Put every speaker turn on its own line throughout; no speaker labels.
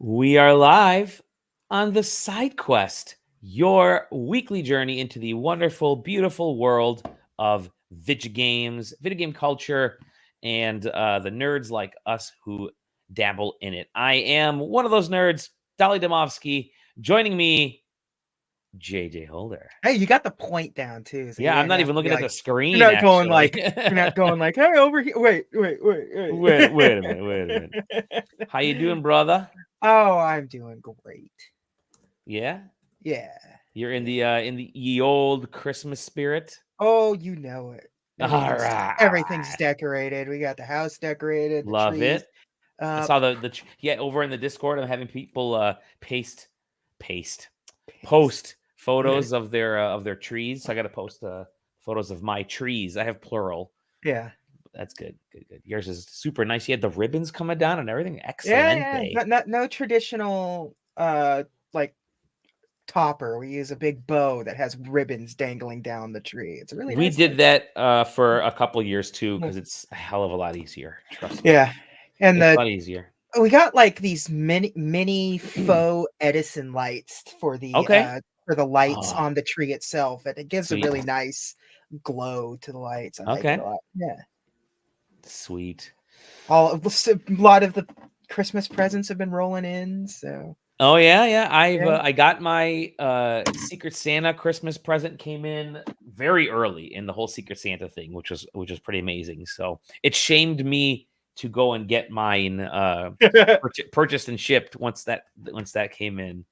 We are live on the SideQuest, your weekly journey into the wonderful, beautiful world of video games, video game culture, and the nerds like us who dabble in it. I am one of those nerds, Dolly Domovsky. Joining me, JJ Holder.
Hey, you got the point down too. So
Yeah,
you
I'm not
have
even
to be
looking at
like,
the screen.
you're not going
Actually,
like you're not going like, hey, over here. Wait.
wait a minute. How you doing, brother?
Oh, I'm doing great.
Yeah,
Yeah.
you're in the ye old Christmas spirit.
Oh, you know it.
All
Everything's
right.
decorated. We got the house decorated, the
Love
trees
it. I
up.
saw the over in the Discord. I'm having people paste post photos of their trees. So I got to post photos of my trees. I have plural.
Yeah.
That's good. Good. Yours is super nice. You had the ribbons coming down and everything. Excellent.
Yeah. No traditional like topper. We use a big bow that has ribbons dangling down the tree. It's a really
We
nice
did
look.
that for a couple years too because it's a hell of a lot easier. Trust me.
Yeah. And
It's a lot easier.
we got like these mini faux Edison lights for
Okay.
the lights
Oh,
on the tree itself, and it gives a
sweet.
really nice glow to the lights. I like it
Okay.
a lot. Yeah,
Sweet.
a lot of the Christmas presents have been rolling in. So
Oh yeah.
yeah,
I got my Secret Santa Christmas present came in very early in the whole Secret Santa thing, which was pretty amazing. So it shamed me to go and get mine purchased and shipped once that came in.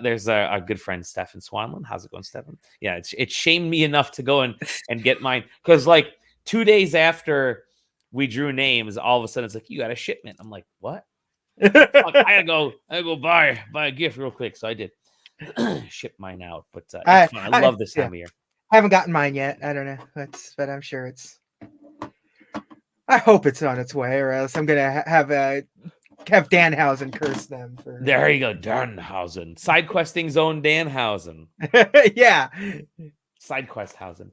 There's a good friend, Stefan Swanlin. How's it going, Stefan? Yeah, it shamed me enough to go and get mine because like 2 days after we drew names, all of a sudden it's like you got a shipment. I'm like, what? Fuck, I gotta go buy a gift real quick. So I did ship mine out, but it's fun. I love this time of year.
I haven't gotten mine yet. I don't know, but I'm sure it's. I hope it's on its way, or else I'm gonna have Danhausen curse them for.
There you go, Danhausen. SideQuesting's own Danhausen.
Yeah.
SideQuesthausen.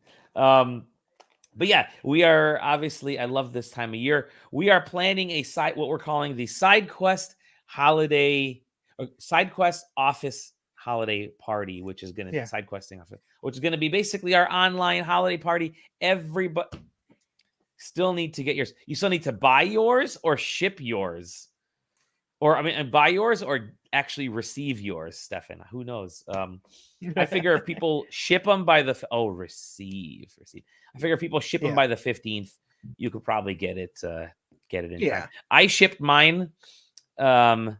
But yeah, we are obviously. I love this time of year. We are planning what we're calling the SideQuest holiday, or SideQuest office holiday party, which is going to SideQuesting office, which is going to be basically our online holiday party. Everybody still need to get yours. You still need to buy yours or ship yours, or buy yours or actually receive yours, Stefan. Who knows? I figure if people ship them by the receive. I figure if people ship them by the 15th, you could probably get it in time. I shipped mine, so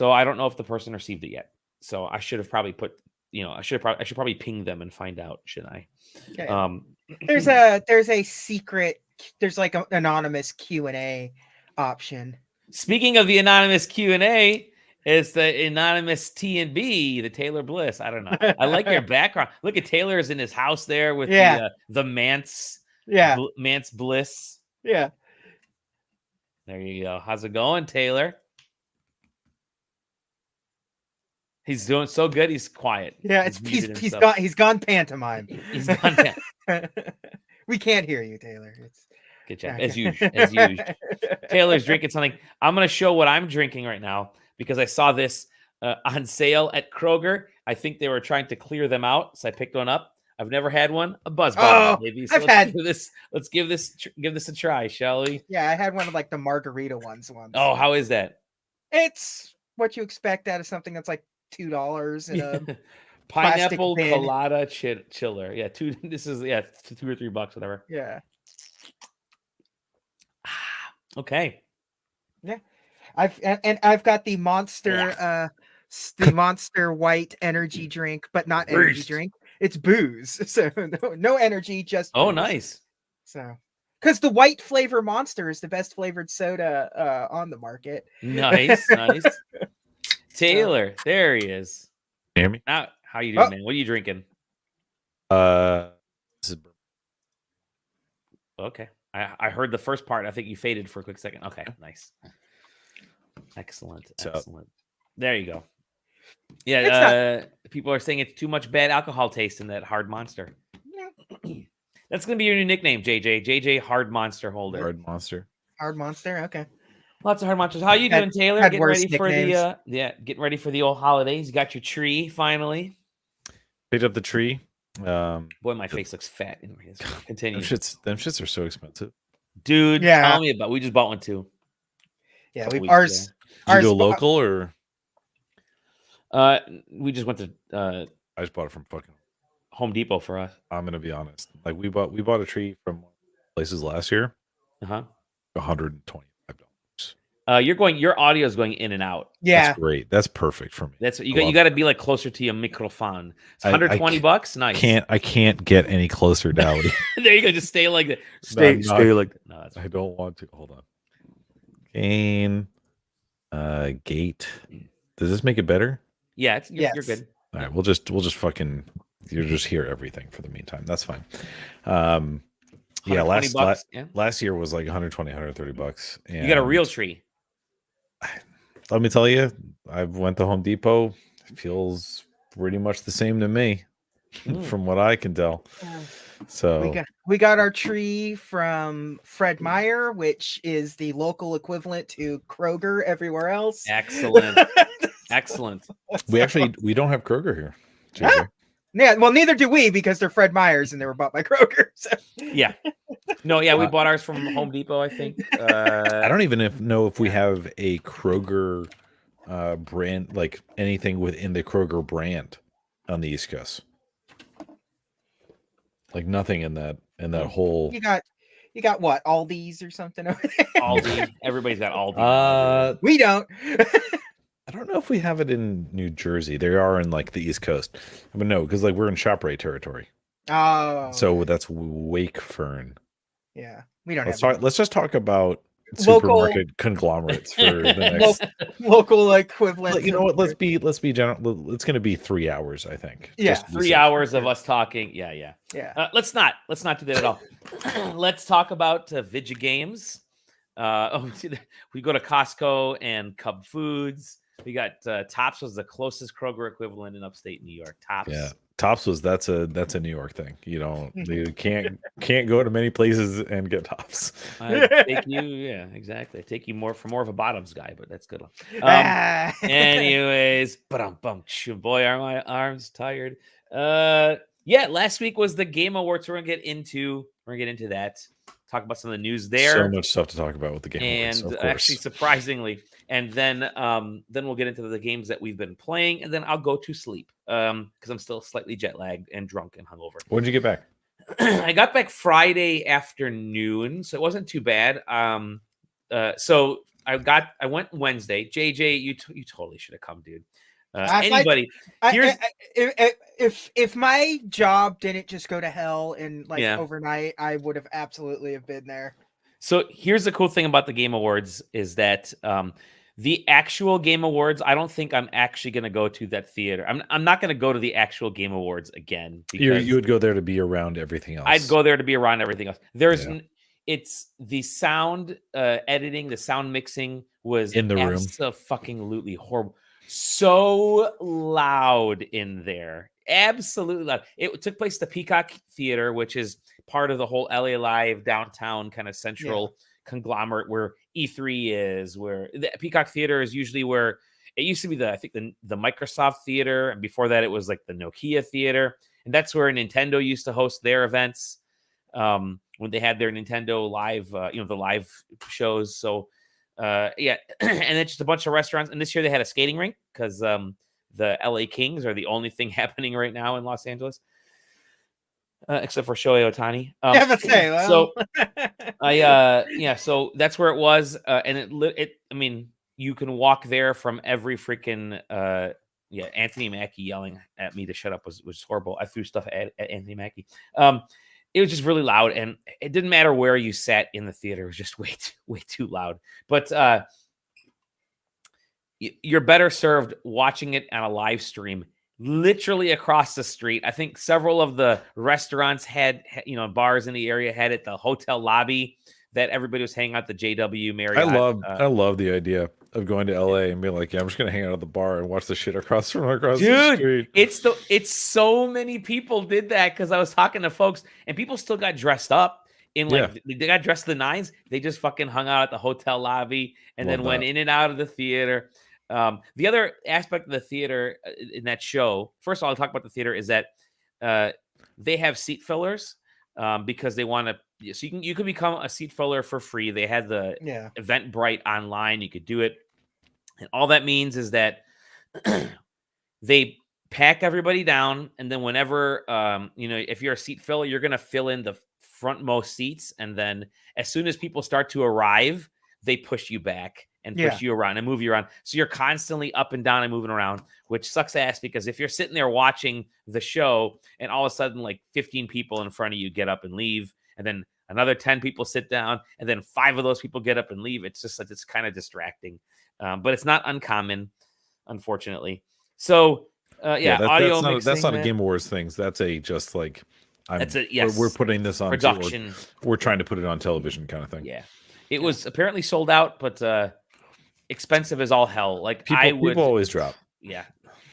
I don't know if the person received it yet. So I should have probably put, I should probably ping them and find out, shouldn't I?
Yeah. There's a secret. There's like an anonymous Q&A option.
Speaking of the anonymous Q&A, it's the anonymous T&B, the Taylor Bliss. I don't know. I like your background. Look at Taylor's in his house there with the Mance.
Yeah.
Mance Bliss.
Yeah.
There you go. How's it going, Taylor? He's doing so good. He's quiet.
Yeah, he's gone pantomime.
He's gone pantomime.
We can't hear you, Taylor.
Good job. As usual. Taylor's drinking something. I'm going to show what I'm drinking right now because I saw this on sale at Kroger. I think they were trying to clear them out, so I picked one up. I've never had one. A buzz bomb, maybe. So let's give this a try, shall we?
Yeah, I had one of like the margarita ones once.
Oh, how is that?
It's what you expect out of something that's like $2 in a
pineapple colada chiller. Yeah, this is $2 or $3, whatever.
Yeah.
Okay.
Yeah. I've got the Monster the Monster White energy drink, but not energy drink. It's booze. So no energy, just booze.
Nice.
So because the white flavor Monster is the best flavored soda on the market.
Nice. Taylor, there he is.
Hear me?
Now, how you doing, man? What are you drinking?
This is
okay. I heard the first part. I think you faded for a quick second. Okay, nice. Excellent. There you go. Yeah, people are saying it's too much bad alcohol taste in that hard Monster. Yeah. That's going to be your new nickname, JJ. JJ Hard Monster Holder.
Hard Monster.
Okay.
Lots of hard munchers. How you doing, Taylor?
Had
Getting
worse
ready for
nicknames.
getting ready for the old holidays. You got your tree finally.
Picked up the tree.
Boy, my face looks fat. Continue.
Them shits are so expensive.
Dude,
Yeah.
tell me about. We just bought one too.
Yeah,
Couple
we
weeks
ours.
Did you go
Ours-
local or
We just went to
I just bought it from fucking.
Home Depot for us.
I'm gonna be honest. Like we bought a tree from places last year.
Uh-huh.
$125.
Your audio is going in and out.
Yeah,
That's great. That's perfect for me.
That's you
I
got.
love
You got to be like closer to your microphone. It's
I
$120. Nice.
I can't get any closer, Dally.
There you go. Just stay like that.
I'm not-
Stay like that. No, that's
I don't want to. Hold on. Gain. Gate. Does this make it better?
yeah. You're
Yes.
good.
All right, we'll just fucking you'll just hear everything for the meantime. That's fine. Yeah,
$120. Yeah.
last year was like $120-$130. And
You got a real tree.
let me tell you, I went to Home Depot. It feels pretty much the same to me, from what I can tell. So
we got our tree from Fred Meyer, which is the local equivalent to Kroger everywhere else.
Excellent. Excellent.
we don't have Kroger here. JJ.
Yeah, well, neither do we because they're Fred Meyers and they were bought by Kroger. So.
Yeah. No, yeah, we bought ours from Home Depot, I think.
I don't even know if we have a Kroger brand, like anything within the Kroger brand on the East Coast. Like nothing in that whole.
You got what, Aldi's or something over there?
Aldi. Everybody's got Aldi.
We don't.
I don't know if we have it in New Jersey. They are in like the East Coast. But no, because like we're in ShopRite territory.
Oh.
So that's Wakefern.
Yeah, we don't
Let's
have
talk. Let's just talk about
Local-
supermarket conglomerates for the next.
local equivalent.
You know what? Let's be general. It's going to be 3 hours, I think.
Yeah,
just to be
3
safe.
hours of us talking. Yeah.
Yeah.
Let's not do that at all. Let's talk about Vidya Games. We go to Costco and Cub Foods. We got Tops was the closest Kroger equivalent in upstate New York. Tops.
Yeah, Tops was that's a New York thing. You can't go to many places and get Tops.
Take you, yeah, exactly. I take you more of a bottoms guy, but that's good one. Anyways, boy, are my arms tired. Yeah, last week was the Game Awards. We're gonna get into that. Talk about some of the news there.
So much stuff to talk about with the Game Awards,
and
of course.
actually, surprisingly, and then we'll get into the games that we've been playing, and then I'll go to sleep because I'm still slightly jet lagged and drunk and hungover.
When did you get back?
I got back Friday afternoon, so it wasn't too bad. So I went Wednesday. JJ, you totally should have come, dude. Anybody?
If my job didn't just go to hell and overnight, I would have absolutely have been there.
So here's the cool thing about the Game Awards is that the actual Game Awards, I don't think I'm actually going to go to that theater. I'm not going to go to the actual Game Awards again.
You would go there to be around everything else.
I'd go there to be around everything else. It's the sound editing, the sound mixing was
in the room.
Fucking horrible. So loud in there. Absolutely loud. It took place at the Peacock Theater, which is part of the whole LA Live downtown kind of central conglomerate where E3 is, where the Peacock Theater is usually where it used to be the Microsoft Theater. And before that, it was like the Nokia Theater. And that's where Nintendo used to host their events when they had their Nintendo Live, the live shows. So, and then just a bunch of restaurants. And this year they had a skating rink because the LA Kings are the only thing happening right now in Los Angeles, except for Shohei Ohtani. So that's where it was, and you can walk there from every freaking Anthony Mackie yelling at me to shut up was horrible. I threw stuff at Anthony Mackie. It was just really loud, and it didn't matter where you sat in the theater. It was just way too loud. But you're better served watching it on a live stream literally across the street. I think several of the restaurants had bars in the area had it, the hotel lobby that everybody was hanging out, the JW Marriott.
I love the idea of going to LA and being like, I'm just gonna hang out at the bar and watch the shit across the street.
It's so many people did that because I was talking to folks and people still got dressed up. in like they got dressed to the nines. They just fucking hung out at the hotel lobby and then went in and out of the theater. The other aspect of the theater in that show, first of all, I'll talk about the theater, is that they have seat fillers because they want to. So you can become a seat filler for free. They had the Eventbrite online. You could do it, and all that means is that they pack everybody down, and then whenever if you're a seat filler, you're gonna fill in the frontmost seats, and then as soon as people start to arrive, they push you back and push you around and move you around. So you're constantly up and down and moving around, which sucks ass because if you're sitting there watching the show and all of a sudden like 15 people in front of you get up and leave, and then another 10 people sit down, and then 5 of those people get up and leave, it's just like, it's kind of distracting. But it's not uncommon, unfortunately. So audio
that's not a Game Awards thing. That's a just like we're putting this on
production.
We're trying to put it on television kind of thing.
Yeah. It was apparently sold out, but expensive as all hell. Like
people always drop.
Yeah,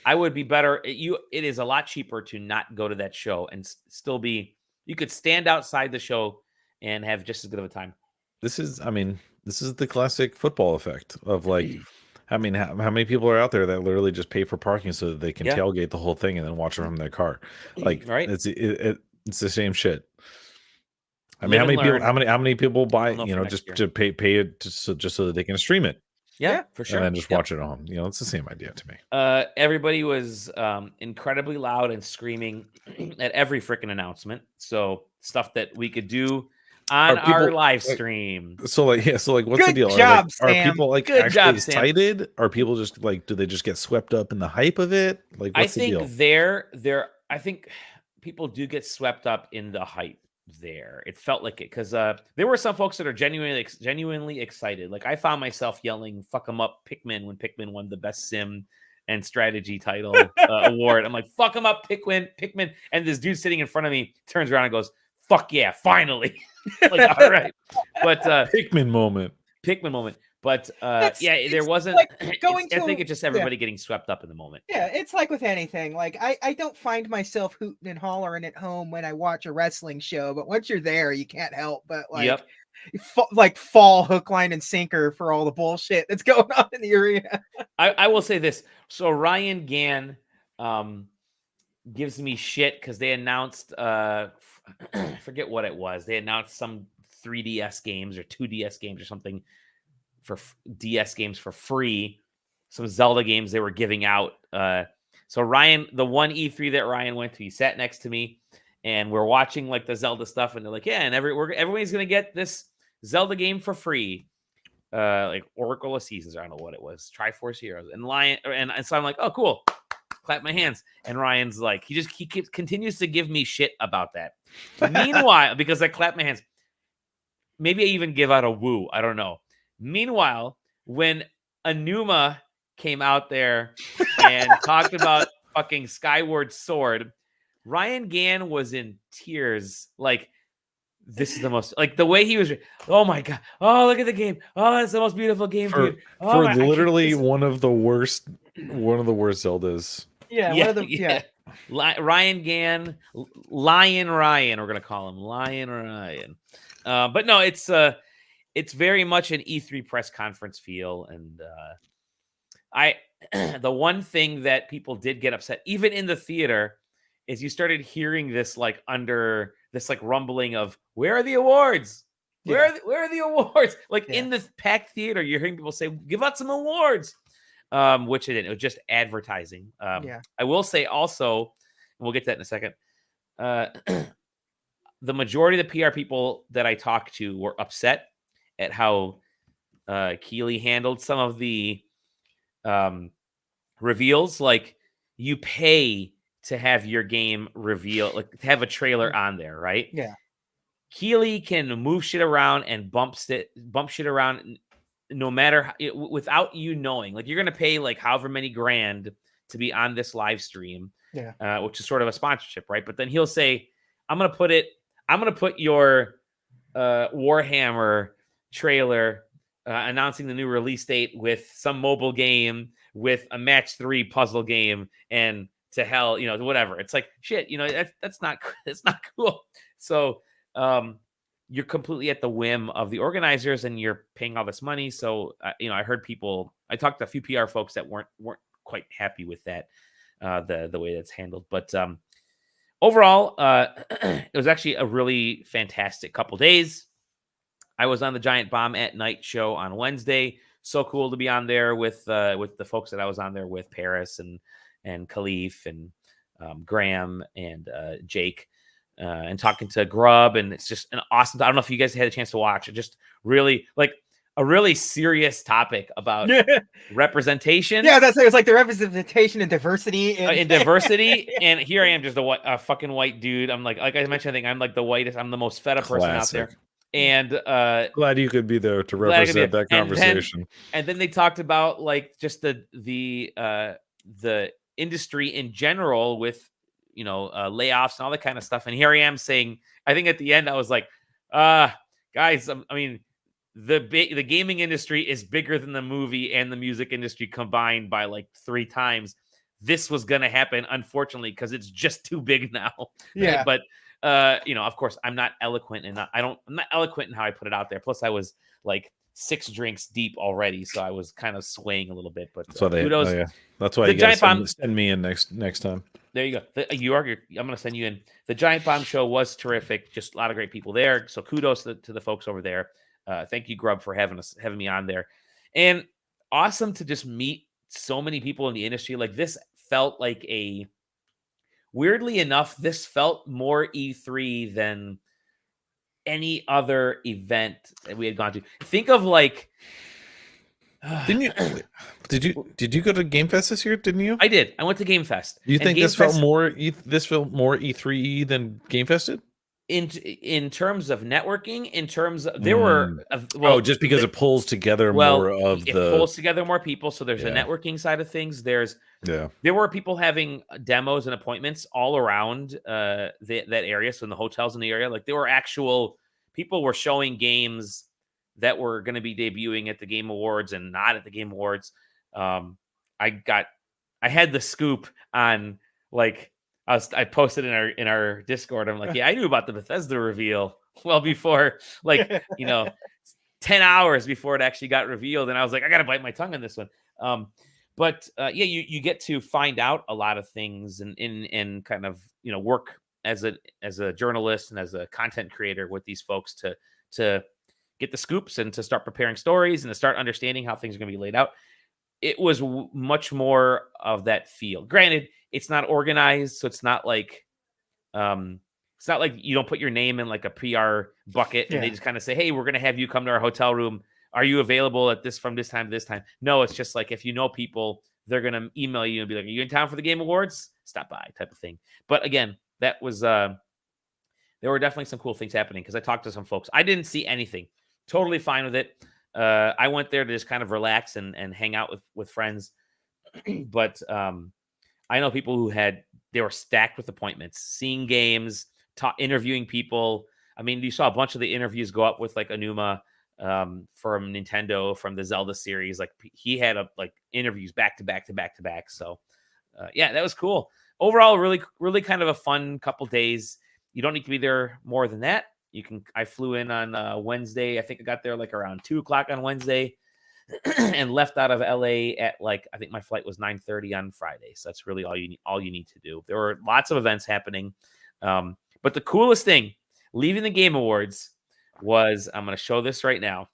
I would be better. It is a lot cheaper to not go to that show and still be. You could stand outside the show and have just as good of a time.
This is the classic football effect of like. I mean, how many people are out there that literally just pay for parking so that they can tailgate the whole thing and then watch it from their car? Like,
right?
It's the same shit. I mean, how many people buy, just to pay it just so that they can stream it?
Yeah, for sure.
And then just watch it at home. It's the same idea to me.
Everybody was incredibly loud and screaming at every freaking announcement. So stuff that we could do on our live stream.
So what's the deal?
Job,
are people actually excited? Sam. Are people just like, do they just get swept up in the hype of it? Like, what's the deal?
I think people do get swept up in the hype there. It felt like it because there were some folks that are genuinely excited. Like I found myself yelling "fuck 'em up" Pikmin when Pikmin won the best sim and strategy title award. I'm like, "Fuck 'em up, Pikmin!" And this dude sitting in front of me turns around and goes, "Fuck yeah, finally!" Like, all right, but
Pikmin moment.
But there wasn't.
Like
I think it's just everybody getting swept up in the moment.
Yeah, it's like with anything. Like I don't find myself hooting and hollering at home when I watch a wrestling show, but once you're there, you can't help but fall hook, line, and sinker for all the bullshit that's going on in the arena.
I will say this. So Ryan Gann gives me shit because they announced forget what it was. They announced some 3DS games or 2DS games or something for DS games for free. Some Zelda games they were giving out. So Ryan, the one E3 that Ryan went to, he sat next to me and we're watching like the Zelda stuff. And they're like, yeah, and everybody's going to get this Zelda game for free. Like Oracle of Seasons, I don't know what it was. Triforce Heroes and Lion. And so I'm like, oh, cool. Clap my hands. And Ryan's like, he continues to give me shit about that. Meanwhile, because I clap my hands, maybe I even give out a woo. I don't know. Meanwhile, when Anuma came out there and talked about fucking Skyward Sword, Ryan Gann was in tears. Like, this is the most, like the way he was, oh my God. Oh, look at the game. Oh, it's the most beautiful game.
For literally one of the worst Zeldas.
Yeah.
Ryan Gann, Lion Ryan, we're going to call him Lion Ryan. But no, it's very much an E3 press conference feel. And the one thing that people did get upset, even in the theater, is you started hearing this like under this like rumbling of where are the awards? Where are the awards? Like in the packed theater, you're hearing people say, give out some awards. Which it didn't. It was just advertising. I will say also, and we'll get to that in a second. The majority of the PR people that I talked to were upset at how Keighley handled some of the reveals. Like you pay to have your game reveal, like to have a trailer on there, right?
Yeah.
Keighley can move shit around and bump shit around no matter without you knowing. Like you're gonna pay like however many grand to be on this live stream, which is sort of a sponsorship, right? But then he'll say, I'm gonna put your Warhammer trailer announcing the new release date with some mobile game, with a match 3 puzzle game, and to hell, whatever. It's like shit, that's not cool. So you're completely at the whim of the organizers, and you're paying all this money. So I heard I talked to a few PR folks that weren't quite happy with that, the way that's handled. But overall, it was actually a really fantastic couple days. I was on the Giant Bomb at Night show on Wednesday. So cool to be on there with the folks that I was on there with, Paris and Khalif and Graham and Jake, and talking to Grub. And it's just an awesome. I don't know if you guys had a chance to watch it. Just really like a really serious topic about representation.
Yeah, that's it's like the representation and diversity
in diversity. And here I am, just a fucking white dude. I'm like I mentioned, I think I'm like the whitest. I'm the most fed up person out there. And
glad you could be there to represent that conversation.
And then they talked about like just the industry in general with layoffs and all that kind of stuff. And here I am saying, I think at the end I was like, guys, I mean, the gaming industry is bigger than the movie and the music industry combined by like 3 times. This was gonna happen, unfortunately, because it's just too big now.
Yeah,
but. Of course, I'm not eloquent, and I'm not eloquent in how I put it out there. Plus, I was like 6 drinks deep already, so I was kind of swaying a little bit. But
that's why that's why you guys send me in next time.
There you go. I'm going to send you in. The Giant Bomb show was terrific. Just a lot of great people there. So kudos to the folks over there. Thank you, Grub, for having me on there, and awesome to just meet so many people in the industry. Like this felt like weirdly enough, this felt more E3 than any other event that we had gone to. Think of like,
did you go to Game Fest this year? Didn't you?
I did. I went to Game Fest.
Do you think this felt more E3 than Game Fest did?
In terms of networking, in terms of there were
just because it pulls together pulls together
more people. So there's a networking side of things. There were people having demos and appointments all around that area. So in the hotels in the area, like there were actual people were showing games that were going to be debuting at the Game Awards and not at the Game Awards. I had the scoop on like. I posted in our Discord. I'm like, yeah, I knew about the Bethesda reveal well before, 10 hours before it actually got revealed. And I was like, I got to bite my tongue on this one. But you get to find out a lot of things and kind of, work as a journalist and as a content creator with these folks to get the scoops and to start preparing stories and to start understanding how things are going to be laid out. It was much more of that feel. Granted, it's not organized, so it's not like you don't put your name in like a PR bucket and they just kind of say, "Hey, we're going to have you come to our hotel room. Are you available from this time to this time?" No, it's just like if you know people, they're going to email you and be like, "Are you in town for the Game Awards? Stop by," type of thing. But again, that was there were definitely some cool things happening because I talked to some folks. I didn't see anything. Totally fine with it. I went there to just kind of relax and hang out with friends. But I know people who they were stacked with appointments, seeing games, interviewing people. I mean, you saw a bunch of the interviews go up with like Anuma from Nintendo, from the Zelda series. Like he had interviews back to back to back to back. So that was cool. Overall, really, really kind of a fun couple days. You don't need to be there more than that. I flew in on Wednesday. I think I got there like around 2:00 on Wednesday and left out of LA at I think my flight was 9:30 on Friday. So that's really all you need to do. There were lots of events happening. But the coolest thing leaving the Game Awards was, I'm going to show this right now.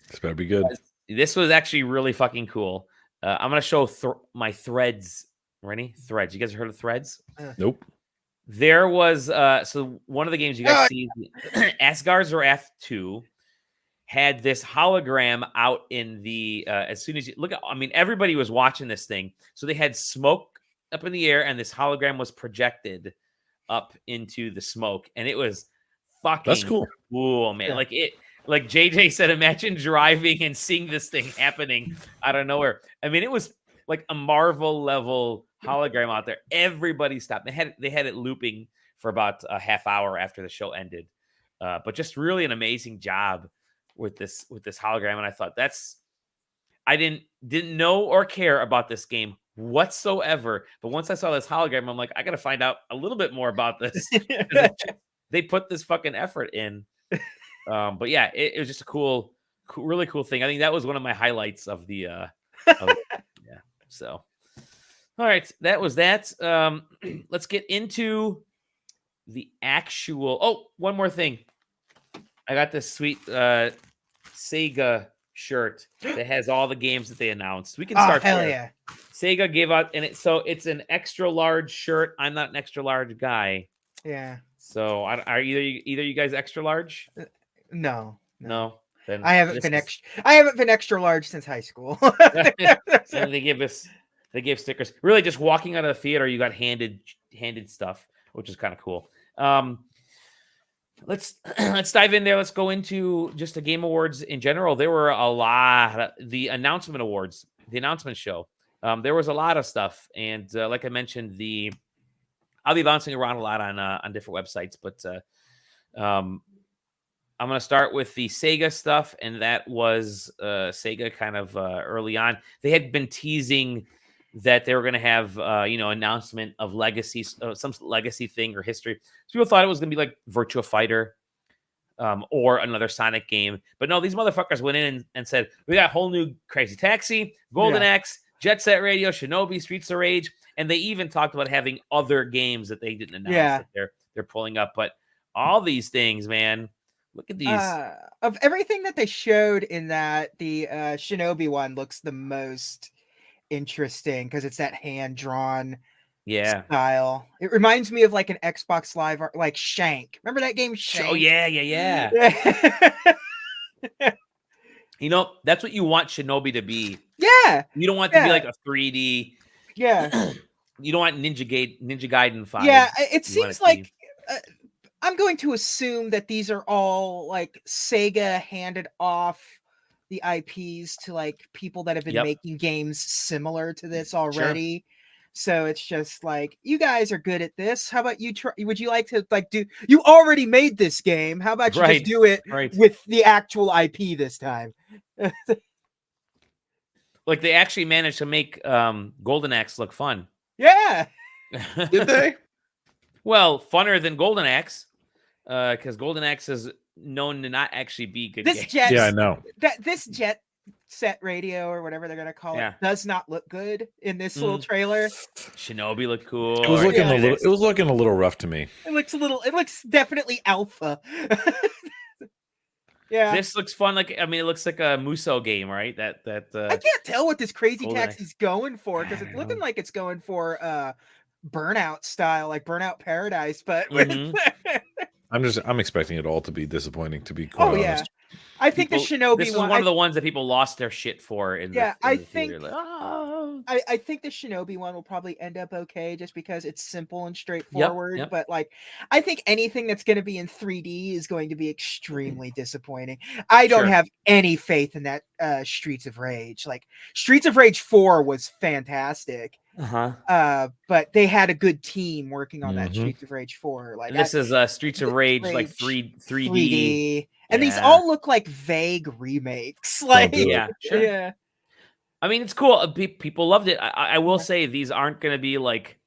This better be good.
This was actually really fucking cool. I'm going to show my threads. Ready? Threads. You guys heard of Threads?
Nope.
There was so one of the games you guys see, SCRC Wrath 2, had this hologram out in the as soon as you look at, I mean, everybody was watching this thing. So they had smoke up in the air and this hologram was projected up into the smoke, and it was fucking
that's cool,
man. Yeah. Like JJ said, imagine driving and seeing this thing happening out of nowhere. I mean, it was like a Marvel level hologram out there. Everybody stopped. They had it looping for about a half hour after the show ended. But just really an amazing job with this hologram. And I thought I didn't know or care about this game whatsoever. But once I saw this hologram, I'm like, I got to find out a little bit more about this. They put this fucking effort in. But yeah, it was just a cool, really cool thing. I think that was one of my highlights of the yeah. So all right, that was that. Let's get into the actual. Oh, one more thing. I got this sweet Sega shirt that has all the games that they announced. We can start
hell
there.
yeah.
Sega gave out, and it's an extra large shirt. I'm not an extra large guy.
Yeah.
So are either you guys extra large?
No.
Then
I haven't been extra large since high school.
And they gave stickers. Really, just walking out of the theater, you got handed stuff, which is kind of cool. Let's dive in there. Let's go into just the Game Awards in general. There were a lot. The announcement awards, the announcement show. There was a lot of stuff, and like I mentioned, I'll be bouncing around a lot on different websites, but I'm going to start with the Sega stuff, and that was Sega kind of early on. They had been teasing that they were going to have, announcement of legacy, some legacy thing or history. So people thought it was going to be like Virtua Fighter or another Sonic game. But no, these motherfuckers went in and said, we got a whole new Crazy Taxi, Golden Axe, Jet Set Radio, Shinobi, Streets of Rage. And they even talked about having other games that they didn't announce that they're pulling up. But all these things, man, look at these.
Of everything that they showed in that, the Shinobi one looks the most interesting because it's that hand-drawn style. It reminds me of like an Xbox Live, like Shank. Remember that game, Shank?
Oh, yeah. That's what you want Shinobi to be.
Yeah.
You don't want it to be like a 3D.
Yeah.
You don't want Ninja Gaiden 5.
Yeah, it seems like I'm going to assume that these are all like Sega handed off the IPs to like people that have been making games similar to this already. Sure. So it's just like, you guys are good at this. How about you try? Would you like to you already made this game. How about you just do it with the actual IP this time?
Like they actually managed to make Golden Axe look fun.
Yeah.
Did they?
Well, funner than Golden Axe, because Golden Axe is known to not actually be good.
Yeah,
I know.
This Jet Set Radio or whatever they're gonna call it does not look good in this little trailer.
Shinobi looked cool.
It was looking it was looking a little rough to me.
It looks definitely alpha. Yeah,
this looks fun. Like, I mean, it looks like a Muso game, right? That
I can't tell what this Crazy Taxi's going for because it's looking like it's going for Burnout style, like Burnout Paradise, but
I'm expecting it all to be disappointing, to be quite honest.
I think the Shinobi
this is one of the ones that people lost their shit for. I think the Shinobi one will probably end up okay just because it's simple and straightforward. Yep. But like, I think anything that's going to be in 3D is going to be extremely disappointing. I don't have any faith in that Streets of Rage. Like, Streets of Rage 4 was fantastic. But they had a good team working on that Streets of Rage 4. Like, and this is Streets of Rage like 3D.
And these all look like vague remakes. Like,
yeah. I mean, it's cool. People loved it. I will say these aren't going to be like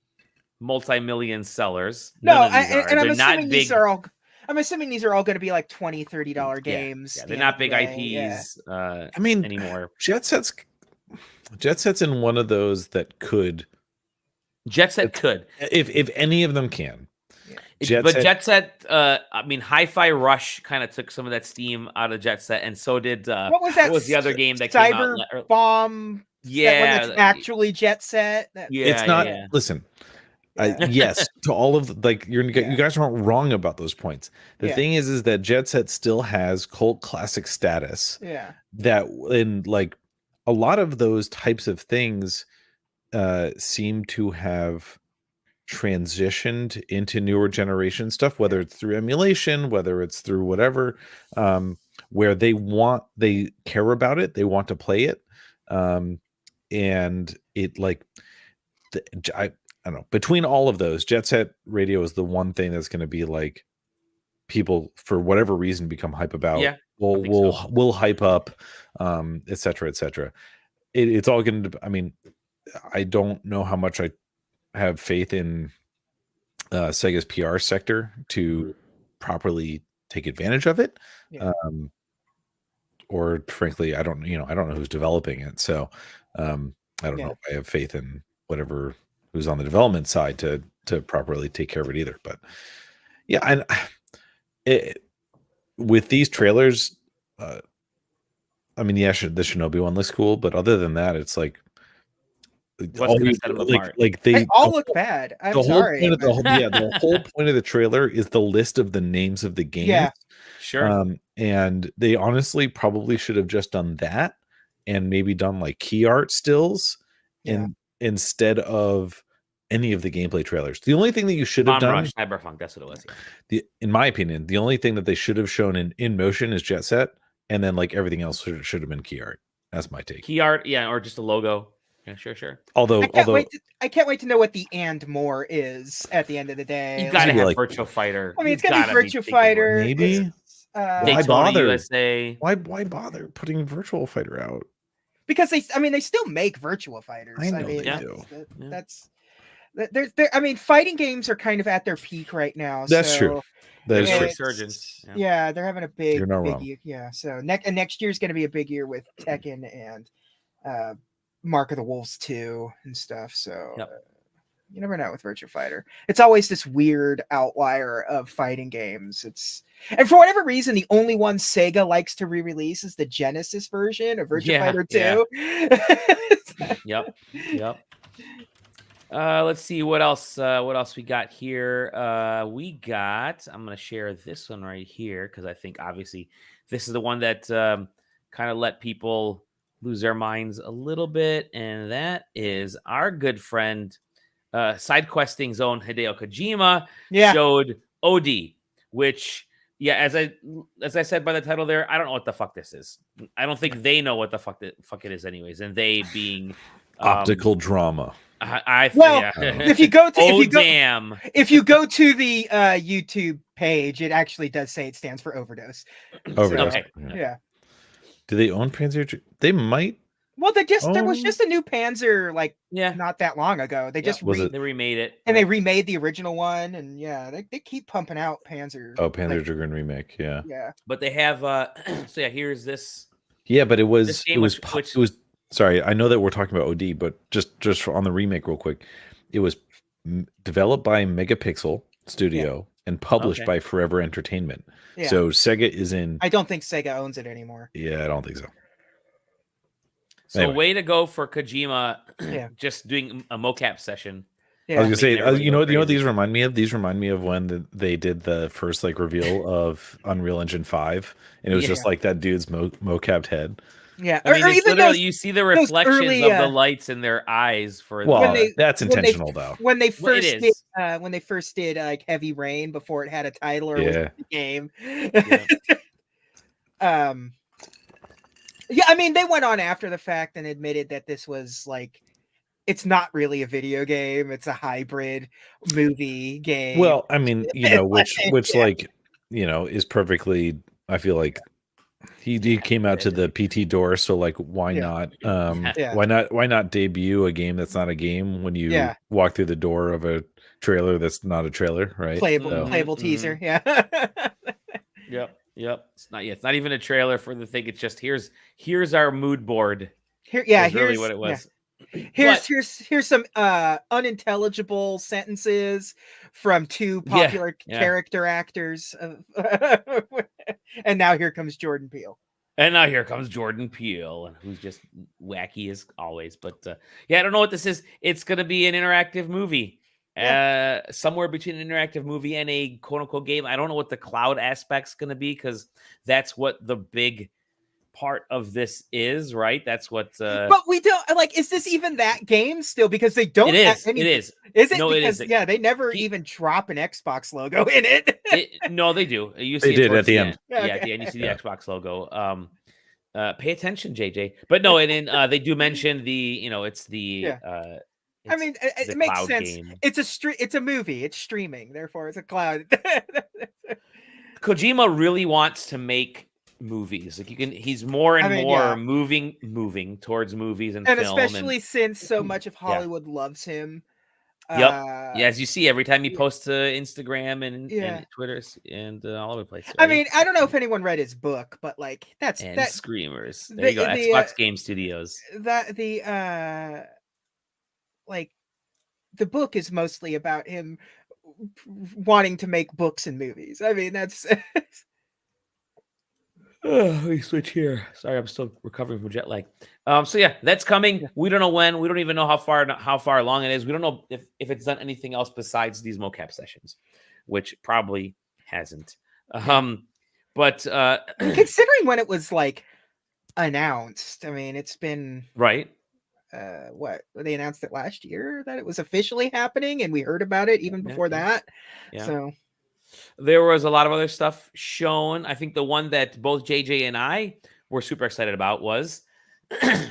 multi-million sellers.
No, and I'm assuming these are all. I'm assuming these are all going to be like $20, $30 games.
Yeah, they're not big IPs. I
mean,
anymore.
Jet Set's in one of those that could.
Jet Set could,
if any of them can.
Jet Set, I mean, Hi-Fi Rush kind of took some of that steam out of Jet Set, and so did
what was that?
What was the other game that came out?
Cyber Bomb. Yeah, it's actually Jet Set.
It's not. Yeah. Listen, yes, to all of you guys aren't wrong about those points. The thing is that Jet Set still has cult classic status.
Yeah.
That in like a lot of those types of things seem to have transitioned into newer generation stuff, whether it's through emulation, whether it's through whatever, where they care about it, they want to play it, and it like I don't know, between all of those, Jet Set Radio is the one thing that's going to be like people for whatever reason become hype about. We'll hype up, etc. It's all going to, I mean, I don't know how much I have faith in Sega's PR sector to properly take advantage of it.
Yeah.
Or frankly, I don't know who's developing it. So I don't know if I have faith in whatever who's on the development side to properly take care of it either. But yeah, and with these trailers, I mean, yeah, the Shinobi one looks cool, but other than that, it's like
what's going to set them apart?
They all look bad. I'm sorry.
The whole point of the trailer is the list of the names of the games.
Yeah,
sure.
And they honestly probably should have just done that and maybe done like key art stills instead of any of the gameplay trailers. The only thing that you should have done,
Cyberpunk, that's what it was.
In my opinion, the only thing that they should have shown in motion is Jet Set, and then like everything else should have been key art. That's my take.
Key art, yeah, or just a logo. Yeah, sure.
Although
I can't wait to know what the and more is at the end of the day.
You gotta have Virtua Fighter.
I mean, it's gonna be Virtua Fighter.
Maybe.
Why bother? USA.
Why bother putting Virtual Fighter out?
Because they still make Virtua Fighters.
I know they do.
I mean, fighting games are kind of at their peak right now.
That's true.
There's a resurgence.
Yeah, they're having a big
wrong.
year. Yeah, so next year's going to be a big year with Tekken and Mark of the Wolves 2 and stuff. So you never know with Virtua Fighter. It's always this weird outlier of fighting games. And for whatever reason, the only one Sega likes to re-release is the Genesis version of Virtua Fighter 2.
Yep. Let's see what else we got here. I'm going to share this one right here because I think obviously this is the one that kind of let people lose their minds a little bit, and that is our good friend SideQuesting's own Hideo Kojima showed OD, which as I said by the title there, I don't know what the fuck this is. I don't think they know what the fuck it is anyways, and they being
optical drama.
If you go to the YouTube page, it actually does say it stands for overdose.
Overdose.
So, yeah.
Do they own Panzer? They might.
Well, there was just a new Panzer not that long ago. They just
they remade it,
and they remade the original one, and they keep pumping out Panzer.
Oh, Panzer Dragoon remake, yeah.
But
they have here's this.
Yeah, but it was sorry, I know that we're talking about OD, but just on the remake real quick, it was developed by Megapixel Studio and published by Forever Entertainment. Yeah. So Sega is in.
I don't think Sega owns it anymore.
Yeah, I don't think so.
So anyway. Way to go for Kojima, just doing a mocap session.
Yeah. I was gonna say, you know what these remind me of? These remind me of when they did the first reveal of Unreal Engine 5, and it was just like that dude's mocapped head.
Yeah,
I mean, it's literally you see the reflections of the lights in their eyes for.
Well, that's intentional though.
When they first did like Heavy Rain before it had a title or was the game. Yeah, I mean, they went on after the fact and admitted that this was it's not really a video game; it's a hybrid movie game.
Well, I mean, which is perfectly. I feel like. He came out to the PT door, so why not? Why not debut a game that's not a game when you walk through the door of a trailer that's not a trailer, right?
Playable teaser,
Yep. It's not even a trailer for the thing. It's just here's our mood board. Here's really what it was.
Here's some unintelligible sentences from two popular character actors, and now here comes Jordan Peele.
And who's just wacky as always. But I don't know what this is. It's gonna be an interactive movie, somewhere between an interactive movie and a quote unquote game. I don't know what the cloud aspect's gonna be because that's what the big part of this is, right? That's what
but we don't is this even that game still, because they don't
it is it
no, because, it is they never even drop an Xbox logo in it.
No, they do. You
see it at the end.
At the end you see the Xbox logo. Pay attention, JJ. But no, and then they do mention the it's the
I mean, it makes sense. Game. It's a movie. It's streaming, therefore it's a cloud.
Kojima really wants to make movies. He's more and more moving towards movies and film,
especially since so much of Hollywood loves him.
Yeah, as you see every time you post to Instagram and Twitter and all over the place.
Right? I mean, I don't know if anyone read his book, but like that
Screamers. There you go. Xbox Game Studios.
Like the book is mostly about him wanting to make books and movies. I mean, that's.
Let me switch here. Sorry, I'm still recovering from jet lag. So yeah, that's coming. Yeah. We don't know when. We don't even know how far along it is. We don't know if it's done anything else besides these mocap sessions, which probably hasn't. But
considering when it was like announced, I mean, it's been
right.
What they announced it last year that it was officially happening, and we heard about it even before that. Yeah. So.
There was a lot of other stuff shown. I think the one that both JJ and I were super excited about was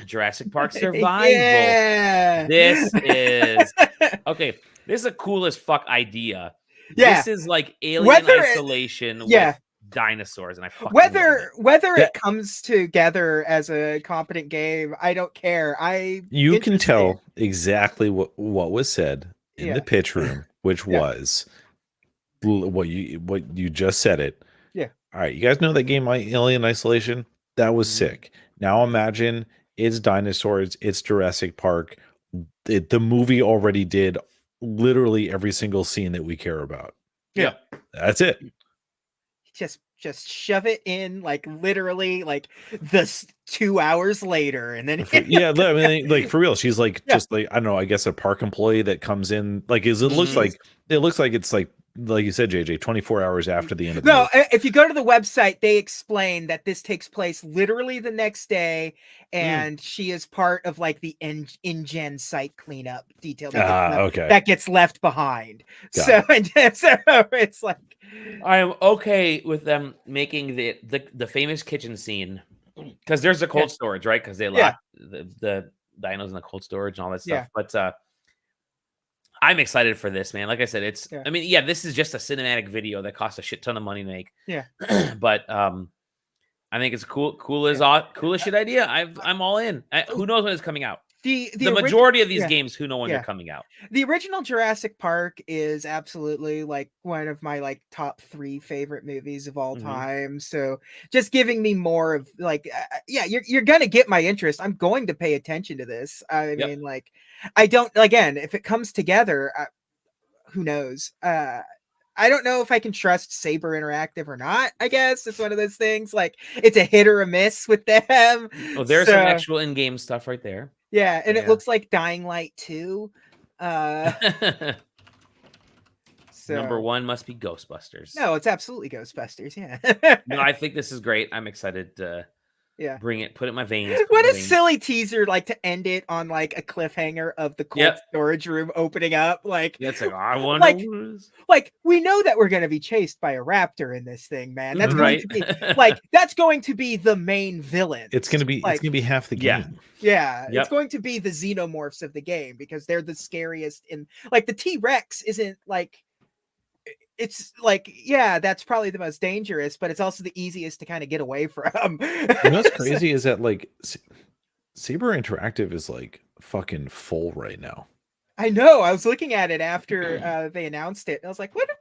Jurassic Park Survival.
Yeah.
This is okay. This is the coolest fuck idea.
Yeah.
This is like Alien Isolation with dinosaurs, and I fucking
whether it comes together as a competent game, I don't care.
You can tell exactly what was said in the pitch room, which was what you just said it.
Yeah.
All right, you guys know that game Alien Isolation? That was sick. Now imagine it's dinosaurs, it's Jurassic Park. The movie already did literally every single scene that we care about.
Yeah.
That's it.
Just shove it in, like literally like this 2 hours later, and then
I mean, like for real, she's like just like, I don't know, I guess a park employee that comes in, like looks like it's like you said, JJ, 24 hours after the end of the movie.
If you go to the website, they explain that this takes place literally the next day, and she is part of like the InGen site cleanup detail that gets left behind. So it's like,
I am okay with them making the famous kitchen scene, because there's a cold storage, right? Because they lock the dinos in the cold storage and all that stuff. But I'm excited for this, man. Like I said, it's. I mean, this is just a cinematic video that costs a shit ton of money to make.
Yeah.
But I think it's cool as shit idea. I'm all in. Who knows when it's coming out? The majority of these games, who know when they're coming out.
The original Jurassic Park is absolutely like one of my like top 3 favorite movies of all time. So just giving me more of like, you're gonna get my interest. I'm going to pay attention to this. I mean, like, I don't, again, if it comes together, who knows? I don't know if I can trust Saber Interactive or not. I guess it's one of those things. Like, it's a hit or a miss with them.
Oh, there's some actual in-game stuff right there.
Yeah, and it looks like Dying Light 2.
Number 1 must be Ghostbusters.
No, it's absolutely Ghostbusters. Yeah.
No, I think this is great. I'm excited to put it in my veins.
What a silly teaser, like to end it on like a cliffhanger of the cold storage room opening up. Like,
it's like, I wonder.
Like we know that we're going to be chased by a raptor in this thing, man. That's going to be like, that's going to be the main villain.
It's going to be like, it's going to be half the game.
Yeah. It's going to be the xenomorphs of the game, because they're the scariest. In like the T-Rex isn't like, it's like, that's probably the most dangerous, but it's also the easiest to kind of get away from.
What's crazy is that like Saber Interactive is like fucking full right now.
I know. I was looking at it after they announced it, and I was like, what are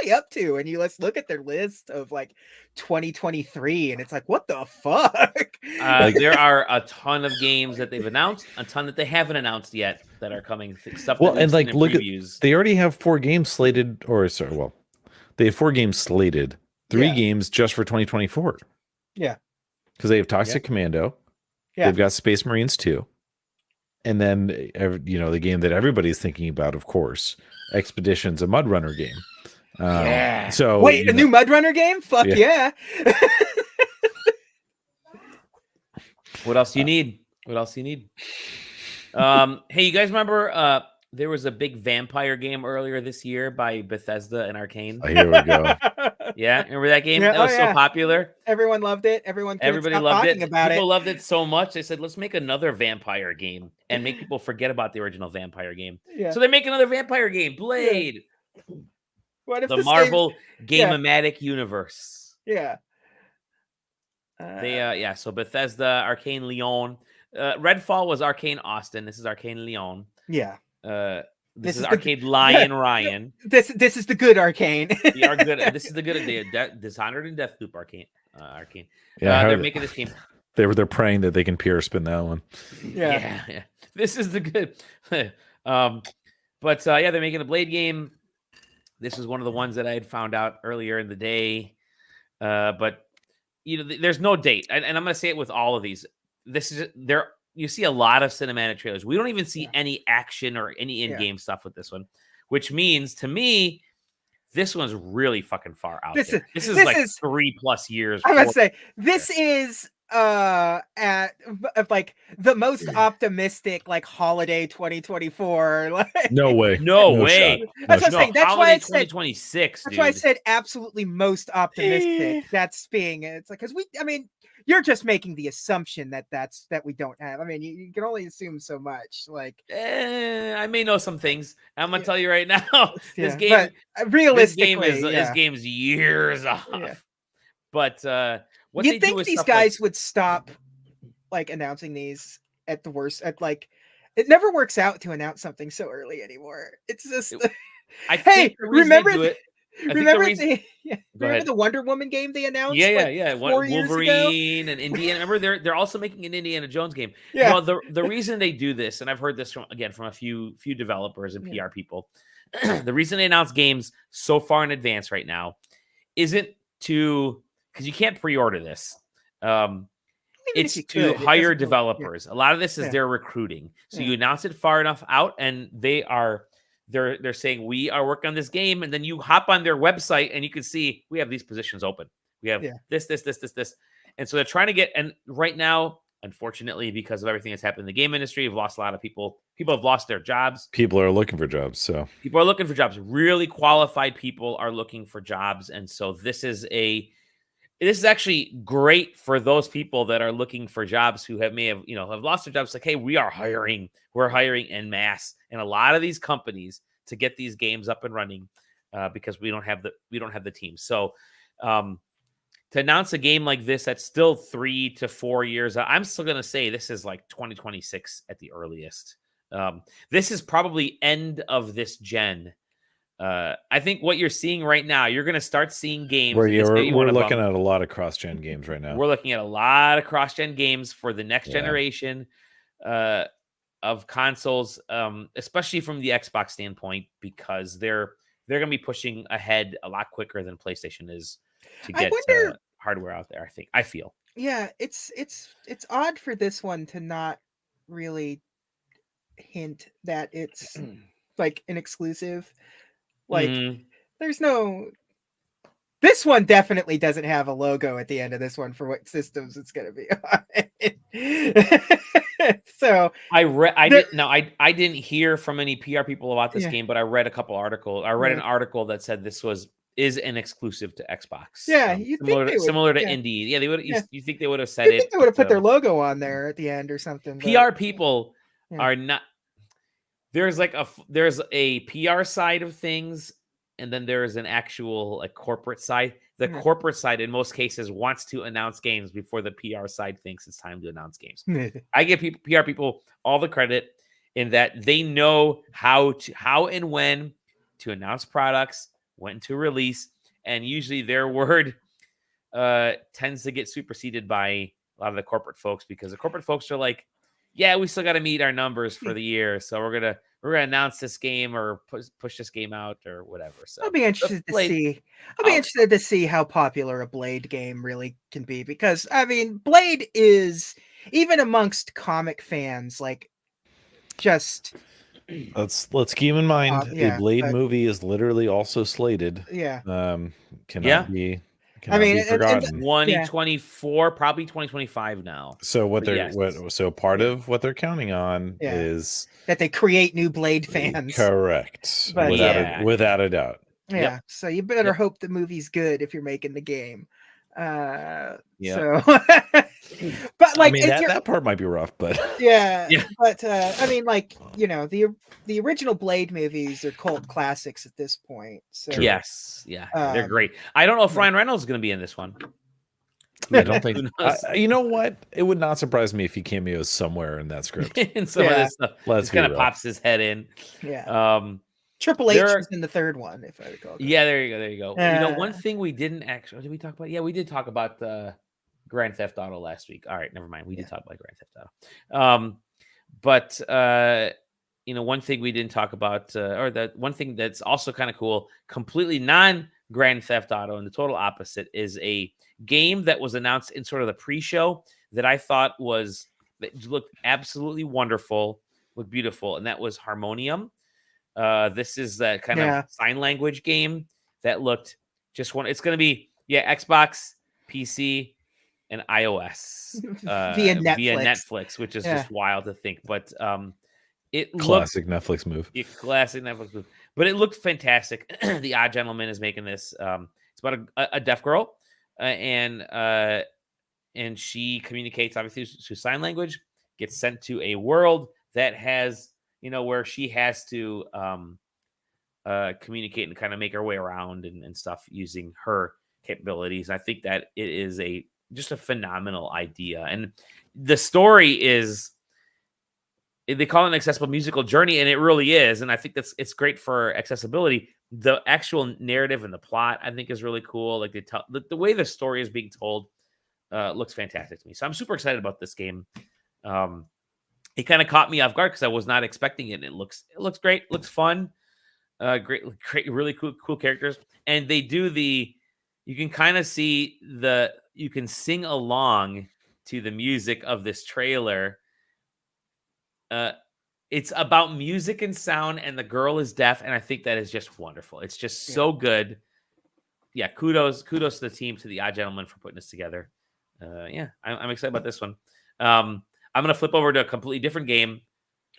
they up to? And let's look at their list of like 2023, and it's like, what the fuck?
There are a ton of games that they've announced, a ton that they haven't announced yet that are coming. Stuff.
Well, and like, look
previews.
They already have 4 games slated, they have 4 games slated, 3 games just for 2024.
Yeah,
because they have Toxic Commando. Yeah, they've got Space Marines 2. And then, the game that everybody's thinking about, of course, Expedition's a Mud Runner game. So
wait, a new Mud Runner game? Fuck yeah.
What else do you need? Hey, you guys remember there was a big vampire game earlier this year by Bethesda and Arcane?
Oh, here we go.
Yeah, remember that game? That was so popular.
Everyone loved it. Everybody loved it.
People loved it so much, they said, let's make another vampire game and make people forget about the original vampire game. Yeah. So they make another vampire game, Blade. Yeah.
What if
the Marvel Game-O-Matic universe?
Yeah.
So Bethesda, Arcane Lyon. Redfall was Arcane Austin. This is Arcane Lyon.
Yeah.
This is Arcade Lion Ryan.
This is the good Arcane.
We are good. This is the good Dishonored and Deathloop Arcane. Arcane.
Yeah,
they're making this game.
They're praying that they can PR spin that one.
Yeah. This is the good. But they're making a Blade game. This is one of the ones that I had found out earlier in the day. But there's no date, and I'm going to say it with all of these. This is there. You see a lot of cinematic trailers. We don't even see any action or any in-game stuff with this one, which means to me, this one's really fucking far out. This is like 3+ years.
I must say, this is at like the most optimistic like holiday 2024. Like,
no way.
That's what I'm saying. That's why I said
2026.
That's why I said absolutely most optimistic. That's being it's like because you're just making the assumption that we don't have. I mean, you can only assume so much. Like,
I may know some things. I'm gonna tell you right now. This game,
realistically,
this game's years off. Yeah. But what
you'd think these guys would stop like announcing these at the worst. At like, it never works out to announce something so early anymore. It's just, remember the Wonder Woman game they announced?
Yeah. Wolverine and Indiana. Remember, they're also making an Indiana Jones game.
Yeah.
Well, the reason they do this, and I've heard this from a few developers and PR people, the reason they announce games so far in advance right now isn't because you can't pre-order this. It's to hire developers. A lot of this is their recruiting. So you announce it far enough out, and they're saying we are working on this game, and then you hop on their website and you can see we have these positions open. We have this, and so they're trying to get. And right now, unfortunately, because of everything that's happened in the game industry, we've lost a lot of people. People have lost their jobs.
People are looking for jobs. So
people are looking for jobs. Really qualified people are looking for jobs, and so this is actually great for those people that are looking for jobs who have lost their jobs. Like, hey, we're hiring en masse, and a lot of these companies to get these games up and running because we don't have the team. So to announce a game like this that's still 3 to 4 years, I'm still gonna say this is like 2026 at the earliest. This is probably end of this gen. I think what you're seeing right now, you're going to start seeing games.
We're looking at a lot of cross-gen games right now.
We're looking at a lot of cross-gen games for the next generation of consoles, especially from the Xbox standpoint, because they're going to be pushing ahead a lot quicker than PlayStation is to get hardware out there. I feel.
Yeah, it's odd for this one to not really hint that it's like an exclusive. Like, there's no. This one definitely doesn't have a logo at the end of this one for what systems it's going to be on. So
I didn't hear from any PR people about this game, but I read a couple articles. I read an article that said this is an exclusive to Xbox.
Yeah,
similar to Indie. Yeah, they would. You think they would have said it?
They would have put their logo on there at the end or something.
PR people are not. There's a PR side of things, and then there's an actual like corporate side. The corporate side, in most cases, wants to announce games before the PR side thinks it's time to announce games. I give PR people all the credit in that they know how and when to announce products, when to release, and usually their word tends to get superseded by a lot of the corporate folks, because the corporate folks are like, yeah, we still got to meet our numbers for the year, so we're gonna announce this game or push this game out or whatever. So
I'll be interested to see. I'll be interested to see how popular a Blade game really can be, because I mean, Blade is, even amongst comic fans, like, just.
Let's keep in mind a Blade movie is literally also slated. Cannot be.
I mean,
be forgotten.
2024, probably 2025 now.
So part of what they're counting on is
that they create new Blade fans.
Correct.
But
without a doubt.
Yeah. Yep. So you better hope the movie's good if you're making the game. So but like, I
mean, that part might be rough, but
but I mean, like, the original Blade movies are cult classics at this point. So
they're great. I don't know if Ryan Reynolds is going to be in this one.
I don't think. You know what? It would not surprise me if he cameos somewhere in that script.
In some of this stuff,
Let's
kind of pops his head in.
Yeah. Triple H was in the third one, if I recall.
Yeah, there you go. You know, one thing we didn't actually did we talk about? Yeah, we did talk about Grand Theft Auto last week. All right, never mind. We did talk about Grand Theft Auto. But you know, one thing we didn't talk about, or that one thing that's also kind of cool, completely non-Grand Theft Auto and the total opposite, is a game that was announced in sort of the pre-show that I thought that looked absolutely wonderful, looked beautiful, and that was Harmonium. This is that kind of sign language game that looked just one. It's going to be Xbox, PC, and iOS
via
Netflix, which is just wild to think. But
classic Netflix move.
Classic Netflix move. But it looked fantastic. The Odd Gentleman is making this. It's about a deaf girl, and she communicates obviously through sign language. Gets sent to a world that has, you know, where she has to communicate and kind of make her way around and stuff using her capabilities. I think that it is just a phenomenal idea. And the story is, they call it an accessible musical journey, and it really is. And I think it's great for accessibility. The actual narrative and the plot, I think, is really cool. Like the way the story is being told looks fantastic to me. So I'm super excited about this game. It kind of caught me off guard because I was not expecting it. It looks great, looks fun, great, really cool characters. And they do you can kind of see you can sing along to the music of this trailer. It's about music and sound, and the girl is deaf, and I think that is just wonderful. It's just so good. Yeah, kudos to the team, to the Odd Gentleman for putting this together. I'm excited about this one. I'm going to flip over to a completely different game.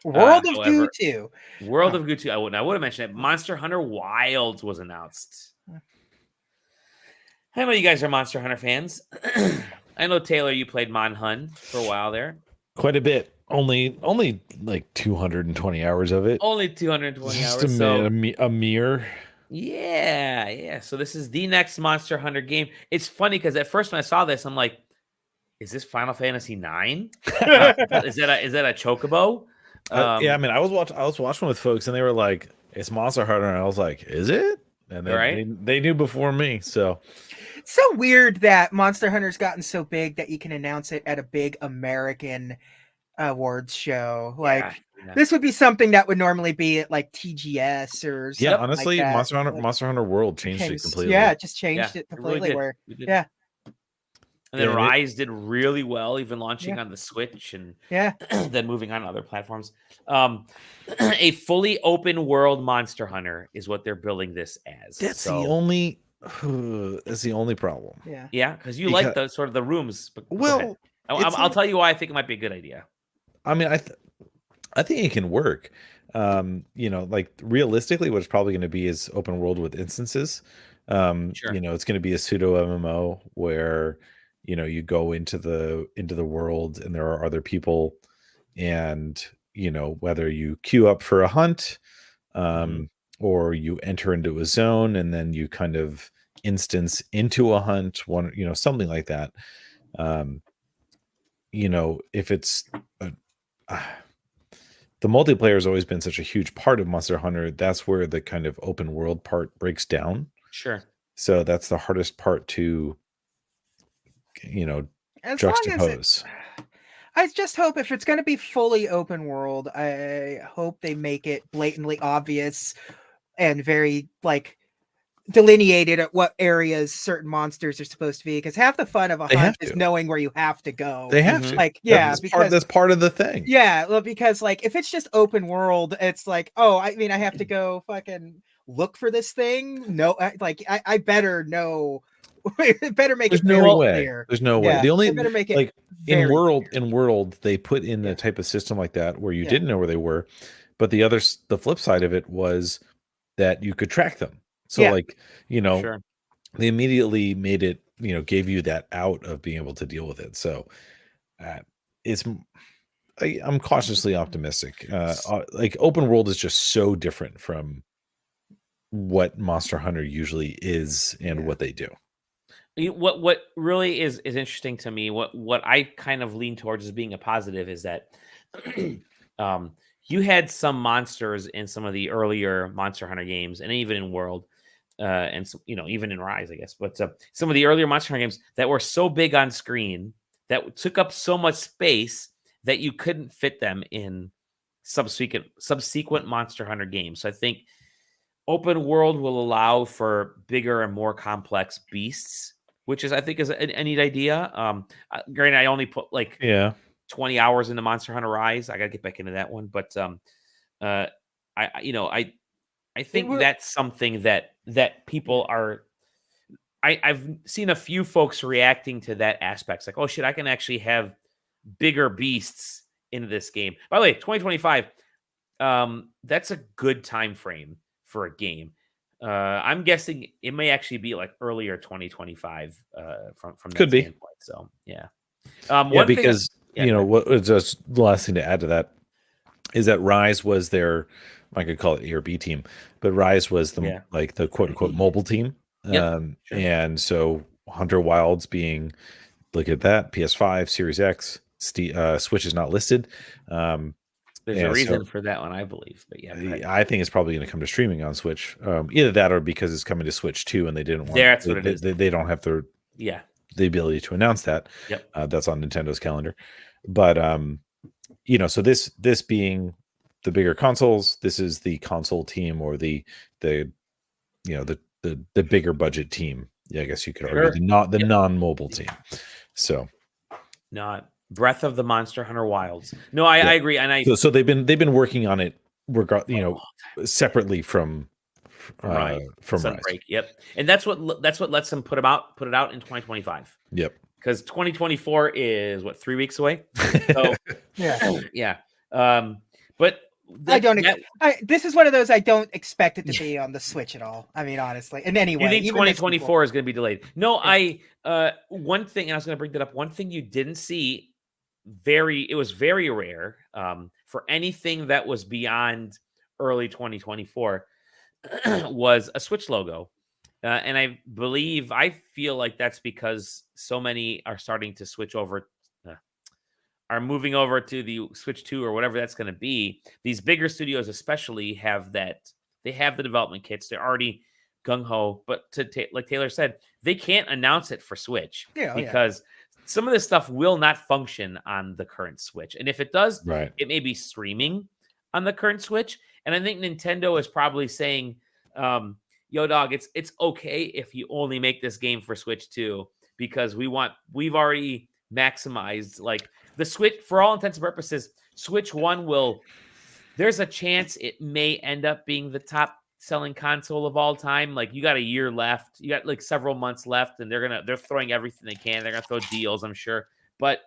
World of Goo 2.
World of Goo 2. I would have mentioned it. Monster Hunter Wilds was announced. How many of you guys are Monster Hunter fans? I know, Taylor, you played Mon Hun for a while there.
Quite a bit. Only like 220 hours of it.
Only 220
Just
hours.
A mere.
Yeah. So this is the next Monster Hunter game. It's funny because at first when I saw this, I'm like, is this Final Fantasy 9? Is that a Chocobo?
Yeah, I mean, I was watching with folks, and they were like, "It's Monster Hunter," and I was like, "Is it?" And they knew before me. So
it's so weird that Monster Hunter's gotten so big that you can announce it at a big American awards show. Like this would be something that would normally be at like TGS or something.
Yeah, honestly, like Monster Hunter World changed it completely.
Yeah, it just changed it completely.
And then Rise did really well, even launching on the Switch and then moving on to other platforms. A fully open world Monster Hunter is what they're building this as.
That's the only problem.
Yeah, because you like the sort of the rooms. Well, I'll tell you why I think it might be a good idea.
I mean, I think it can work. You know, like realistically, what it's probably going to be is open world with instances. You know, it's going to be a pseudo MMO where, you know, you go into the world and there are other people, and, you know, whether you queue up for a hunt, or you enter into a zone and then you kind of instance into a hunt, you know, something like that. You know, if it's the multiplayer has always been such a huge part of Monster Hunter. That's where the kind of open world part breaks down.
Sure.
So that's the hardest part to, you know, juxtapose.
I just hope if it's going to be fully open world, I hope they make it blatantly obvious and very like delineated at what areas certain monsters are supposed to be, because half the fun of a hunt is knowing where you have to go.
They have to.
Like,
that's part of the thing.
Yeah, well, because like if it's just open world, it's like, oh, I mean, I have to go fucking look for this thing. No, I better know. Better make it very clear.
There's no way. The only better make it like in world they put in a type of system like that where you didn't know where they were, but the flip side of it was that you could track them. So like, you know, they immediately made it, you know, gave you that out of being able to deal with it. So I'm cautiously optimistic. Like open world is just so different from what Monster Hunter usually is and what they do.
What really is interesting to me, what I kind of lean towards as being a positive is that you had some monsters in some of the earlier Monster Hunter games, and even in World, and so, even in Rise, I guess. But some of the earlier Monster Hunter games that were so big on screen that took up so much space that you couldn't fit them in subsequent Monster Hunter games. So I think open world will allow for bigger and more complex beasts, which I think is a neat idea. Granted, I only put 20 hours into Monster Hunter Rise. I got to get back into that one, but I think that's something that people are. I've seen a few folks reacting to that aspect. It's like, oh shit, I can actually have bigger beasts in this game. By the way, 2025, that's a good time frame for a game. I'm guessing it may actually be like earlier 2025 from that
Could
standpoint. So yeah,
because what was just the last thing to add to that is that Rise was their, I could call it A or B team, but Rise was the the quote unquote mobile team. And so Hunter Wilds being, look at that, PS5, Series X, Switch is not listed.
There's a reason for that one, I believe. But
I think it's probably going to come to streaming on Switch. Either that or because it's coming to Switch 2 and they didn't want
that's what it is.
They don't have the ability to announce that. That's on Nintendo's calendar. But so this being the bigger consoles, this is the console team or the bigger budget team. Yeah, I guess you could argue the non-mobile team. So
not Breath of the Monster Hunter Wilds. No, I agree, and
so they've been working on it, separately from
Sunbreak. Yep, and that's what lets them put it out in 2025.
Yep,
because 2024 is 3 weeks away. So yeah. But
this is one of those I don't expect it to be on the Switch at all. I mean, honestly. And anyway,
you think 2024 is going to be delayed? No, one thing, and I was going to bring that up. One thing you didn't see, it was very rare for anything that was beyond early 2024 was a Switch logo. And I feel like that's because so many are starting to switch over, are moving over to the Switch 2 or whatever that's going to be. These bigger studios especially have that. They have the development kits. They're already gung-ho. But like Taylor said, they can't announce it for Switch because some of this stuff will not function on the current Switch. And if it does, it may be streaming on the current Switch. And I think Nintendo is probably saying, yo, dog, it's okay if you only make this game for Switch 2 because we've already maximized the Switch for all intents and purposes. Switch 1 there's a chance it may end up being the top selling console of all time. You got a year left, you got several months left, and they're throwing everything they can. They're gonna throw deals, I'm sure. But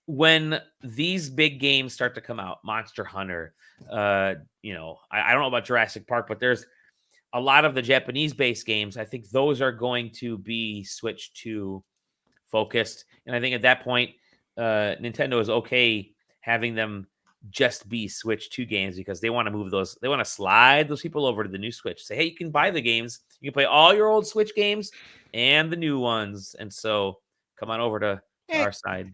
when these big games start to come out, Monster Hunter, I don't know about Jurassic Park, but there's a lot of the Japanese-based games. I think those are going to be Switch 2 focused, and I think at that point, Nintendo is okay having them just be Switch 2 games because they want to move those. They want to slide those people over to the new Switch. Say, hey, you can buy the games. You can play all your old Switch games and the new ones. And so come on over to our side.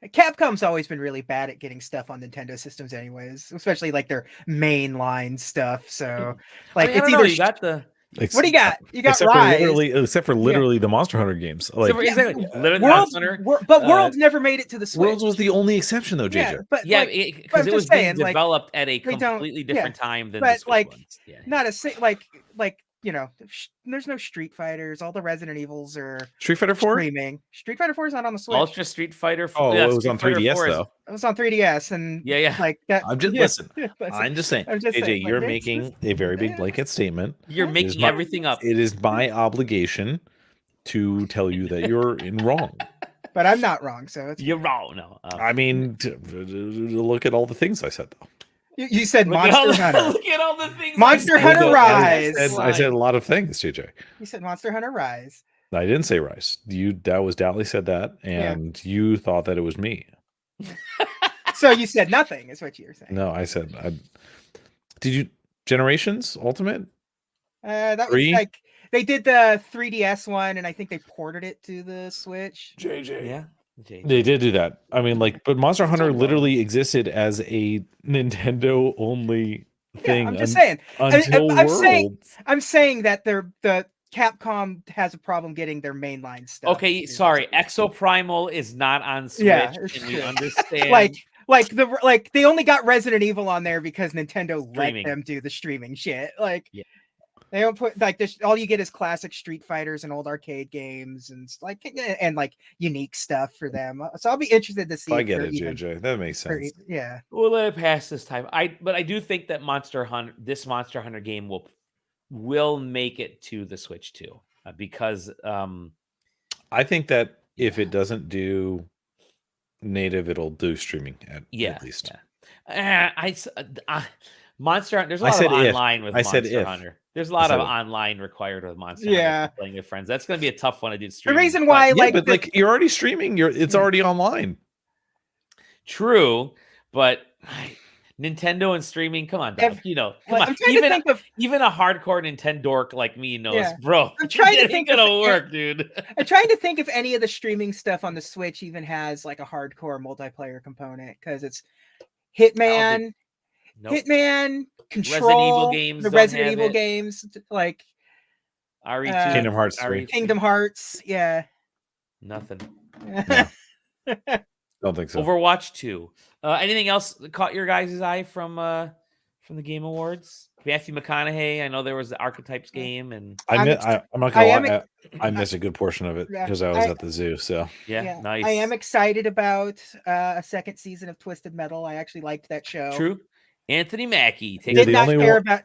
Capcom's always been really bad at getting stuff on Nintendo systems anyways, especially their mainline stuff. So it's either
you got the...
What do you got? You got
except
Rise.
Except for literally the Monster Hunter games.
Exactly. Literally Monster Hunter.
But Worlds never made it to the Switch.
Worlds was the only exception, though, JJ.
Because it was being developed at a completely different time than the Switch ones.
Not there's no Street Fighters. All the Resident Evils are
Street Fighter 4
streaming. Street Fighter 4 is not on the Switch.
Ultra Street Fighter 4.
Oh, it was on 3DS though.
It was on 3DS, and
that.
I'm just saying, AJ, you're making a very big blanket statement.
You're making everything up.
It is my obligation to tell you that you're wrong.
But I'm not wrong, so
you're wrong. No,
I mean, look at all the things I said though.
You said Monster Hunter.
Look at all the things.
Monster Hunter Rise.
I said a lot of things, JJ.
You said Monster Hunter Rise.
I didn't say Rise. That was Dally said that, and you thought that it was me.
So you said nothing, is what you're saying.
No, I said. Did you Generations Ultimate?
That
3?
was They did the 3DS one, and I think they ported it to the Switch.
JJ.
Yeah. JJ.
They did do that. I mean, like, but Monster Hunter literally existed as a Nintendo only thing.
I'm just saying.
Until Worlds.
I'm saying that the Capcom has a problem getting their mainline stuff.
Okay, sorry. Exoprimal is not on Switch.
Yeah,
and we understand.
Like they only got Resident Evil on there because Nintendo
Streaming.
let them do the streaming shit. Like,
Yeah.
they don't put like this. All you get is classic Street Fighters and old arcade games, and like unique stuff for them. So I'll be interested to see.
I get it, JJ. That makes sense.
Yeah.
We'll let it pass this time. But I do think that this Monster Hunter game will make it to the Switch too, because
I think that if it doesn't do native, it'll do streaming at least.
Yeah. Monster Hunter. There's a lot of online with Monster Hunter. There's a lot of online required with Monster Hunter playing with friends. That's going to be a tough one to do. Streaming.
The reason why,
you're already streaming. It's already online.
True, but Nintendo and streaming. Come on, Doc. Come on. Even a hardcore Nintendo dork like me knows, bro.
I'm trying to think
gonna work, dude.
I'm trying to think if any of the streaming stuff on the Switch even has like a hardcore multiplayer component, because it's Hitman.
Nope.
Hitman, Control,
Resident Evil games,
the Resident Evil games, like
RE2,
Kingdom Hearts 3.
Kingdom Hearts, yeah.
Nothing.
No. Don't think so.
Overwatch 2. Anything else that caught your guys' eye from the Game Awards? Matthew McConaughey. I know there was the Archetypes game, and
I'm not gonna lie. I missed a good portion of it because I was at the zoo. So
yeah, nice.
I am excited about a second season of Twisted Metal. I actually liked that show.
True. Anthony Mackie.
Did not care about.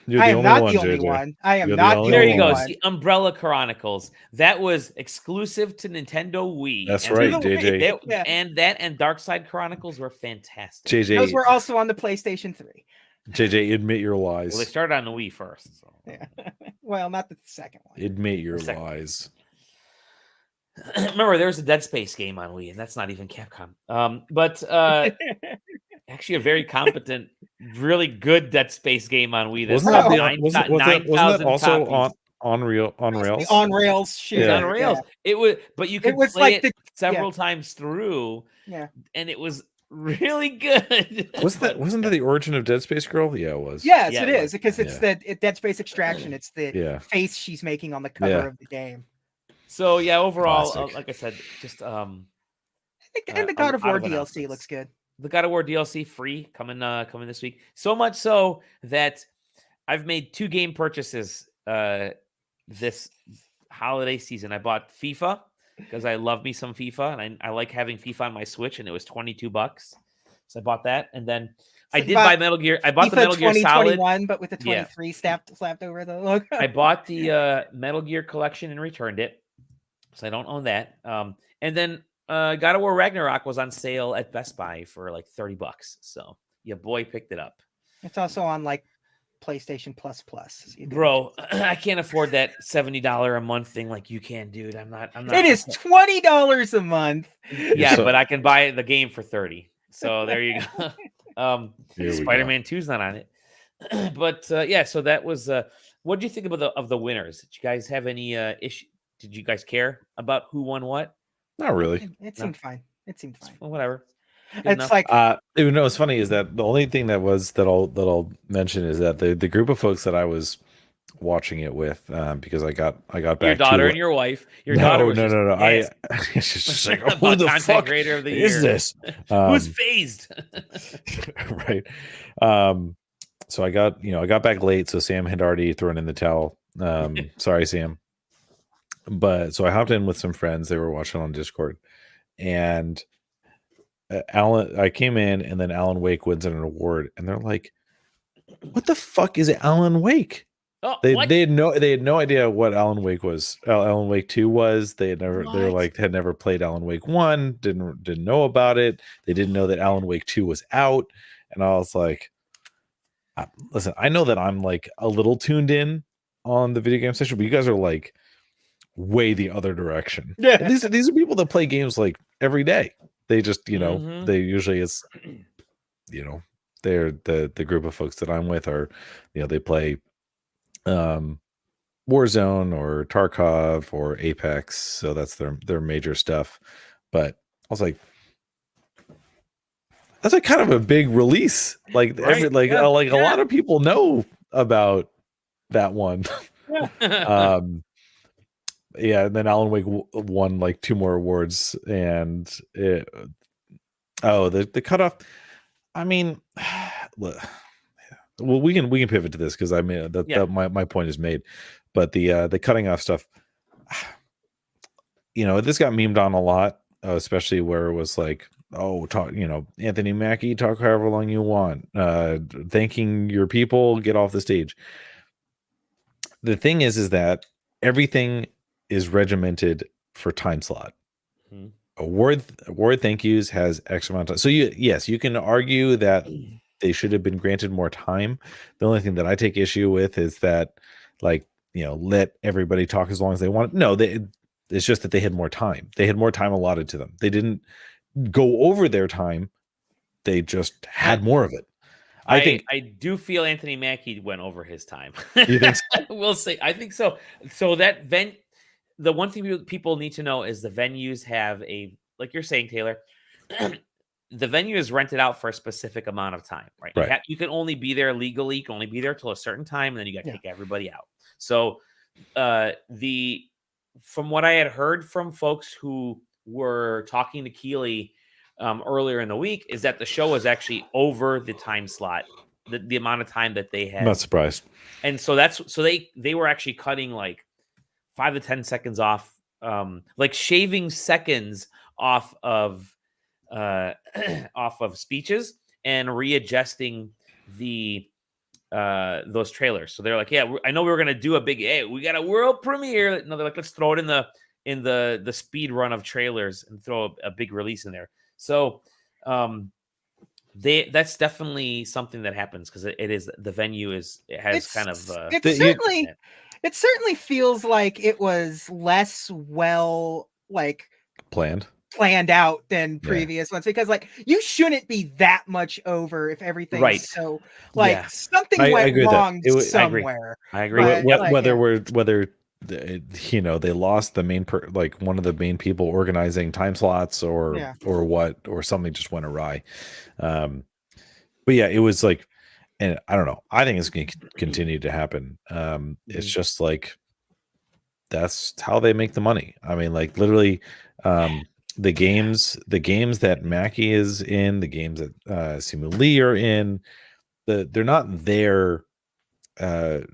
I am not the only one. I am not the only one.
There you go. See, Umbrella Chronicles. That was exclusive to Nintendo Wii.
That's right, JJ.
And Dark Side Chronicles were fantastic.
JJ.
Those were also on the PlayStation 3.
JJ, admit your lies.
Well, they started on the Wii first. So.
Yeah. Well, not the second one.
Admit your lies.
Remember, there was a Dead Space game on Wii, and that's not even Capcom. But actually, a very competent, really good Dead Space game on Wii. That's
wasn't that also on Rails?
On Rails shit.
Yeah. On Rails. Yeah. It was, but you could play it several times through.
Yeah,
and it was really good.
Wasn't that the origin of Dead Space Girl? Yeah, it was.
Yes, it is, because it's the Dead Space Extraction. It's the face she's making on the cover of the game.
So yeah, overall, like I said, just
and the God of War DLC looks good.
The God of War DLC free coming this week. So much so that I've made 2 game purchases this holiday season. I bought FIFA because I love me some FIFA, and I like having FIFA on my Switch, and it was $22. So I bought that, and then I did buy Metal Gear. I bought the Metal Gear Solid,
but with the 23 slapped over the logo.
I bought the Metal Gear collection and returned it, so I don't own that. And then God of War Ragnarok was on sale at Best Buy for like $30. So your boy picked it up.
It's also on like PlayStation Plus.
Bro, I can't afford that $70 a month thing like you can, dude. I'm not.
It is $20 a month.
Yeah, but I can buy the game for $30. So there you go. Spider-Man 2's not on it. But so that was what do you think of the winners? Did you guys have any issue? Did you guys care about who won what?
Not really. It seemed fine.
Well, whatever.
It's like
what's funny is that the only thing that I'll mention is that the group of folks that I was watching it with, because I got back
your daughter and your wife. Your daughter was
it's just like, who the fuck
creator of the
is
year.
This?
Who's phased?
Right. So I got back late, so Sam had already thrown in the towel. Sorry, Sam. But so I hopped in with some friends. They were watching on Discord, and I came in, and then Alan Wake wins an award, and they're like, "What the fuck is Alan Wake?"
Oh,
they had no idea what Alan Wake was. Alan Wake 2 was. They had never played Alan Wake 1. Didn't know about it. They didn't know that Alan Wake 2 was out, and I was like, "Listen, I know that I'm like a little tuned in on the video game section, but you guys are like way the other direction."
Yeah,
these are people that play games like every day. They just they usually they're the group of folks that I'm with are they play Warzone or Tarkov or Apex. So that's their major stuff. But I was like, that's like kind of a big release. Like
Right,
a lot of people know about that one.
Yeah.
Yeah, and then Alan Wake won like 2 more awards, and the cutoff. I mean, well, we can pivot to this because I mean that my point is made, but the cutting off stuff, this got memed on a lot, especially where it was like, oh, talk, Anthony Mackie, talk however long you want, thanking your people, get off the stage. The thing is that everything is regimented for time slot. Mm-hmm. Award thank yous has X amount of time. So you can argue that they should have been granted more time. The only thing that I take issue with is that, like, let everybody talk as long as they want. No, it's just that they had more time. They had more time allotted to them. They didn't go over their time. They just had more of it.
I do feel Anthony Mackie went over his time.
You think so?
We'll see. I think so. So that the one thing people need to know is the venues have like you're saying, Taylor, the venue is rented out for a specific amount of time, right?
Right.
You can only be there legally. You can only be there till a certain time, and then you got to kick everybody out. So from what I had heard from folks who were talking to Keeley earlier in the week, is that the show was actually over the time slot, the amount of time that they had.
I'm not surprised.
And so they were actually cutting like 5 to 10 seconds off, like shaving seconds off of speeches and readjusting those trailers. So they're like, I know we were gonna do a big, we got a world premiere. No, they're like, let's throw it in the speed run of trailers and throw a big release in there. So that's definitely something that happens because it is the venue has kind of
it certainly feels like it was less well
planned
out than previous ones, because like you shouldn't be that much over if everything's right. So something went wrong somewhere.
I agree.
Whether they lost the main one of the main people organizing time slots or something just went awry. But it was like, and I don't know, I think it's going to continue to happen. It's just like, that's how they make the money. I mean, like literally, the games that Mackie is in, the games that Simu Lee are in, they're not there. The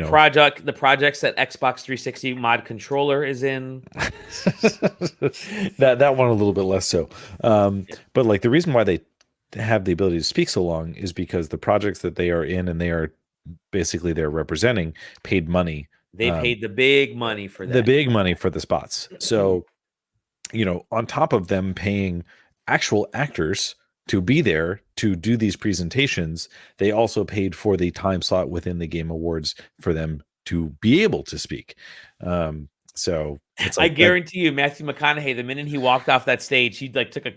projects that Xbox 360 mod controller is in.
that one a little bit less so. But like the reason why they have the ability to speak so long is because the projects that they are in and they're representing paid money.
They paid the big money for that.
The big money for the spots. So, on top of them paying actual actors to be there to do these presentations, they also paid for the time slot within the Game Awards for them to be able to speak. So it's like
I guarantee you, Matthew McConaughey, the minute he walked off that stage, he like took a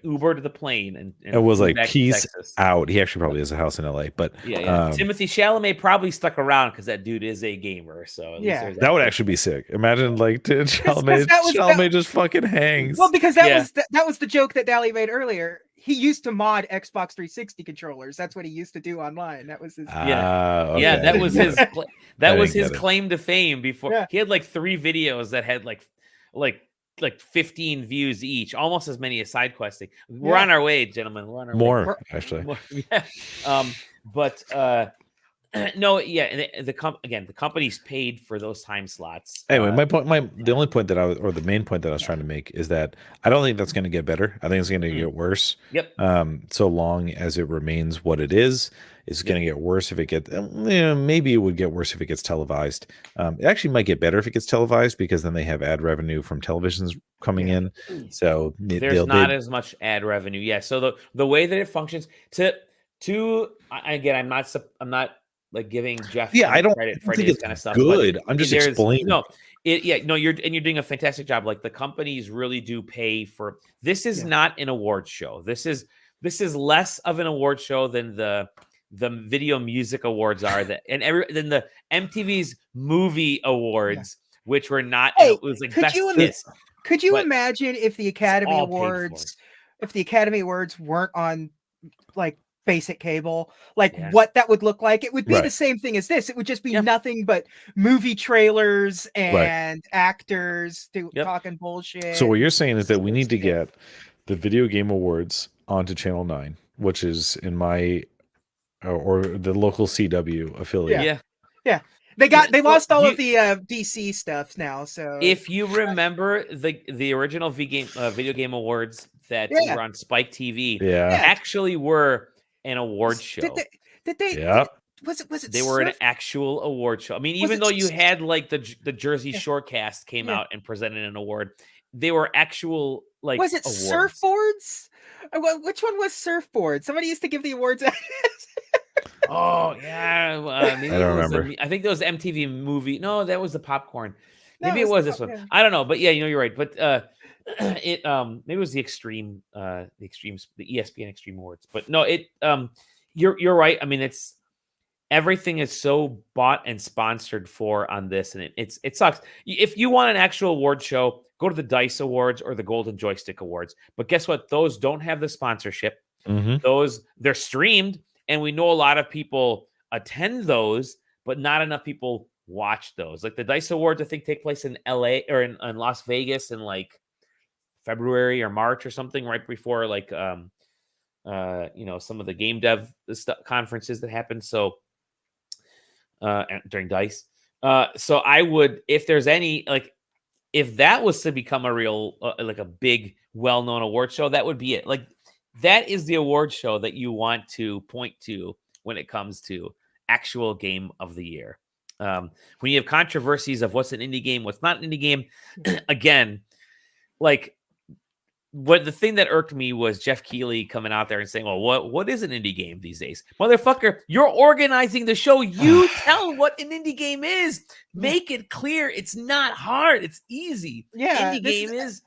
Uber to the plane and
it was like peace out. He actually probably has a house in LA, but
Timothée Chalamet probably stuck around because that dude is a gamer. So
that would actually be sick. Imagine like Chalamet just fucking hangs.
Well, because that was the joke that Dally made earlier. He used to mod Xbox 360 controllers. That's what he used to do online. That was his
that was his his claim to fame before. He had like 3 videos that had like 15 views each, almost as many as SideQuesting. We're on our way, gentlemen. We're on our way.
Actually.
More. But the company's paid for those time slots.
Anyway, the only point the main point that I was trying to make is that I don't think that's going to get better. I think it's going to get worse.
Yep.
So long as it remains what it is, it's going to get worse if it gets. Maybe it would get worse if it gets televised. It actually might get better if it gets televised because then they have ad revenue from televisions coming in. So
there's not as much ad revenue. Yeah. So the way that it functions I'm not like giving Jeff credit for this kind of stuff.
Good. I'm just explaining.
You're doing a fantastic job. Like the companies really do pay for this. Is not an award show. This is less of an award show than the the Video Music Awards are, then the MTV's Movie Awards, which were not.
Hey,
it was like Best Kiss.
Could you imagine if the Academy
all
Awards, weren't on like basic cable, like
Yeah.
what that would look like? It would be
Right.
the same thing as this. It would just be
Yep.
nothing but movie trailers
Right.
and actors
Yep.
talking bullshit.
So what you're saying is that we need to get the Video Game Awards onto Channel 9, which is in my or the local CW affiliate.
Yeah.
They lost all of the DC stuff now. So
If you remember the original Video Game Awards that were on Spike TV, actually were an award show.
Did they?
Yeah.
Was it?
They were an actual award show. I mean, even though you had like the Jersey Shorecast came out and presented an award, they were actual like.
Was it
awards.
surfboards? Which one was surfboard? Somebody used to give the awards.
Oh yeah, maybe
I don't remember.
I think that was MTV Movie. No, that was the popcorn.
No,
Maybe it was this one.
yeah.
I don't know, but yeah, you're right. But it maybe it was the Extreme, the ESPN Extreme Awards. But no, you're right. I mean, it's everything is so bought and sponsored for on this, and it sucks. If you want an actual award show, go to the Dice Awards or the Golden Joystick Awards. But guess what? Those don't have the sponsorship.
Mm-hmm.
They're streamed. And we know a lot of people attend those, but not enough people watch those. Like the Dice Awards, I think, take place in LA or in Las Vegas in like February or March or something, right before like some of the game dev conferences that happen. So during Dice. So I would, if there's any, like, if that was to become a real like a big well-known award show, that would be it. Like, that is the award show that you want to point to when it comes to actual game of the year. When you have controversies of what's an indie game, what's not an indie game, again, like the thing that irked me was Jeff Keighley coming out there and saying, well, what is an indie game these days? Motherfucker, you're organizing the show. You tell what an indie game is. Make it clear. It's not hard. It's easy.
Yeah,
indie game is...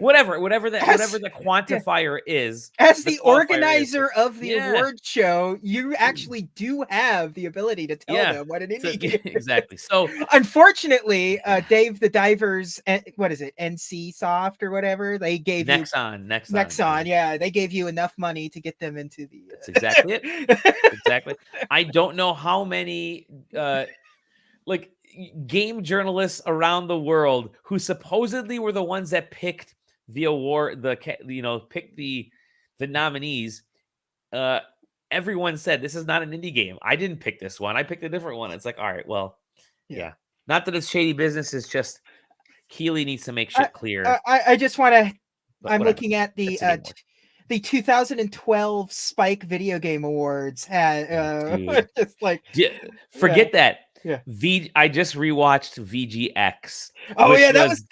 Whatever the quantifier is.
As the organizer of the award show, you actually do have the ability to tell them what an indie game is.
Exactly. So
unfortunately, Dave the Divers, what is it, NC Soft or whatever, they gave Nexon, yeah, they gave you enough money to get them into the.
That's exactly it. Exactly. I don't know how many like game journalists around the world who supposedly were the ones that picked the award, picked the nominees. Everyone said this is not an indie game. I didn't pick this one. I picked a different one. It's like, all right, well, yeah. Not that it's shady business. It's just Keighley needs to make shit clear.
I just want to. I'm looking at the 2012 Spike Video Game Awards. Just like
forget that.
Yeah.
I just rewatched VGX.
Oh yeah, that was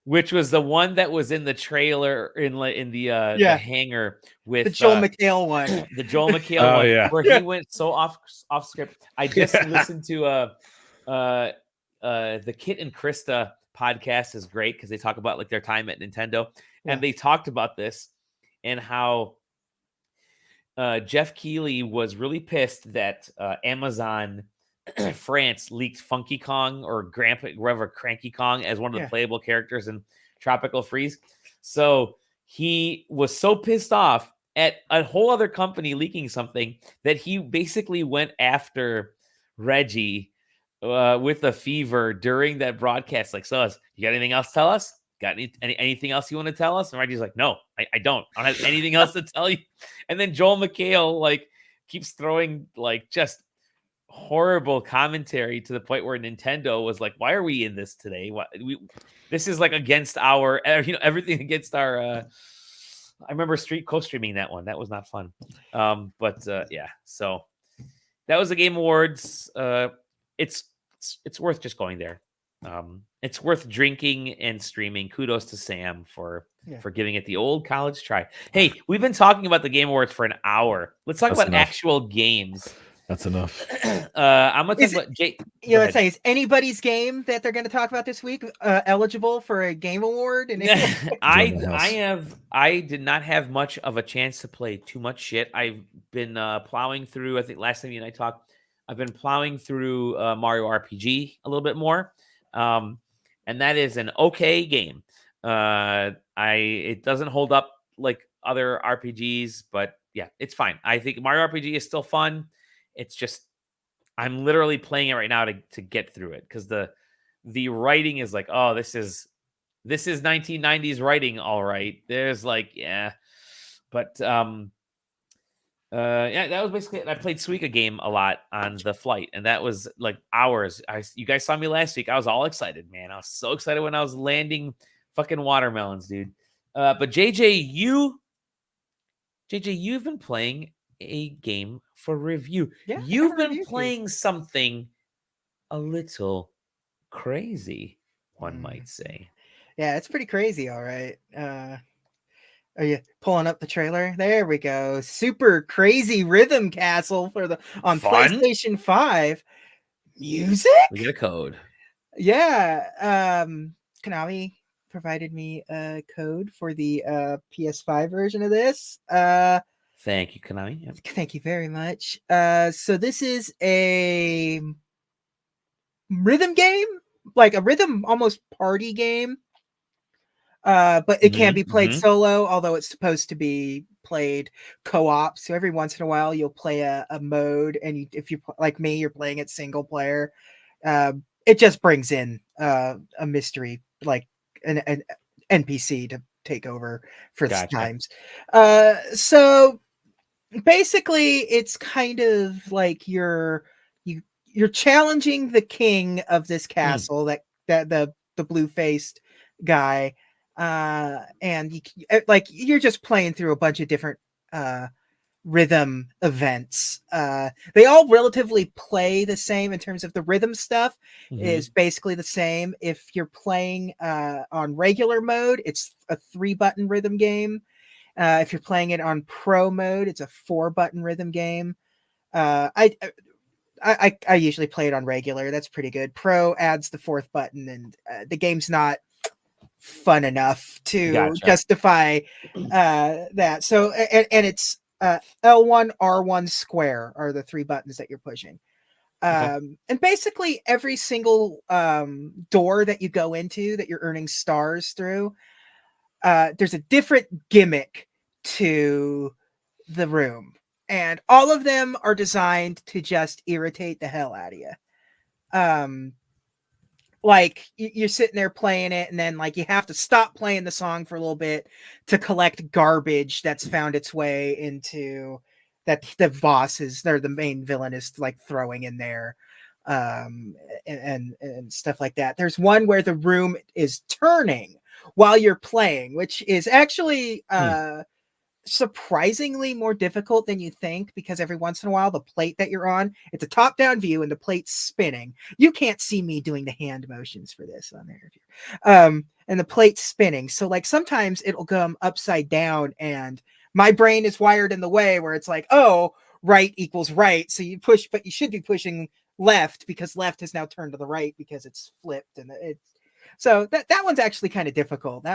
which was the one that was in the trailer in the hangar with
the Joel McHale one.
The Joel McHale one,
yeah.
where he went so off script. I just listened to the Kit and Krista podcast is great because they talk about like their time at Nintendo, and they talked about this and how Jeff Keighley was really pissed that Amazon France leaked Funky Kong or Cranky Kong as one of the playable characters in Tropical Freeze. So he was so pissed off at a whole other company leaking something that he basically went after Reggie with a fever during that broadcast. Like, so you got anything else to tell us? Got anything else you want to tell us? And Reggie's like, no, I don't. I don't have anything else to tell you. And then Joel McHale like keeps throwing like just horrible commentary to the point where Nintendo was like, why are we in this today? This is like against our everything against our I remember co-streaming that one. That was not fun. So that was the Game Awards. It's worth just going there. It's worth drinking and streaming. Kudos to Sam for giving it the old college try. Hey, we've been talking about the Game Awards for an hour. Let's talk about actual games.
That's enough.
I'm gonna talk about Jay.
You know what I'm saying? Is anybody's game that they're going to talk about this week eligible for a game award? And
I did not have much of a chance to play too much shit. I've been plowing through. I think last time you and I talked, I've been plowing through Mario RPG a little bit more, and that is an okay game. It doesn't hold up like other RPGs, but yeah, it's fine. I think Mario RPG is still fun. It's just I'm literally playing it right now to get through it because the writing is like, oh, this is 1990s writing, all right. There's like, yeah, but yeah, that was basically it. I played Suika game a lot on the flight, and that was like hours. You guys saw me last week. I was all excited, man. I was so excited when I was landing fucking watermelons, dude. But JJ, you've been playing a game for review.
Yeah,
you've been playing something a little crazy, one might say.
Yeah, it's pretty crazy, all right. Are you pulling up the trailer? There we go. Super crazy Rhythm Castle on PlayStation 5. Music?
We get a code.
Yeah. Konami provided me a code for the PS5 version of this.
Thank you, Konami.
Yep. Thank you very much. So this is a rhythm game, like a rhythm almost party game. But it can be played solo, although it's supposed to be played co-op. So every once in a while, you'll play a mode, and if you like me, you're playing it single player. It just brings in a mystery, like an NPC to take over for times. So basically, it's kind of like you're challenging the king of this castle, that the blue-faced guy. And you're just playing through a bunch of different rhythm events. They all relatively play the same in terms of the rhythm stuff is basically the same. If you're playing on regular mode, it's a 3-button rhythm game. If you're playing it on pro mode, it's a 4-button rhythm game. I usually play it on regular. That's pretty good. Pro adds the 4th button, and the game's not fun enough to justify that. So and it's L1, R1, square are the 3 buttons that you're pushing. And basically every single door that you go into that you're earning stars through, there's a different gimmick to the room, and all of them are designed to just irritate the hell out of you. Like you're sitting there playing it, and then like you have to stop playing the song for a little bit to collect garbage that's found its way into that the bosses, they're the main villain is like throwing in there, and stuff like that. There's one where the room is turning while you're playing, which is actually surprisingly more difficult than you think, because every once in a while the plate that you're on, it's a top-down view and the plate's spinning. You can't see me doing the hand motions for this on there, and the plate's spinning, so like sometimes it'll come upside down, and my brain is wired in the way where it's like, oh, right equals right, so you push, but you should be pushing left because left has now turned to the right because it's flipped, and it's so that one's actually kind of difficult.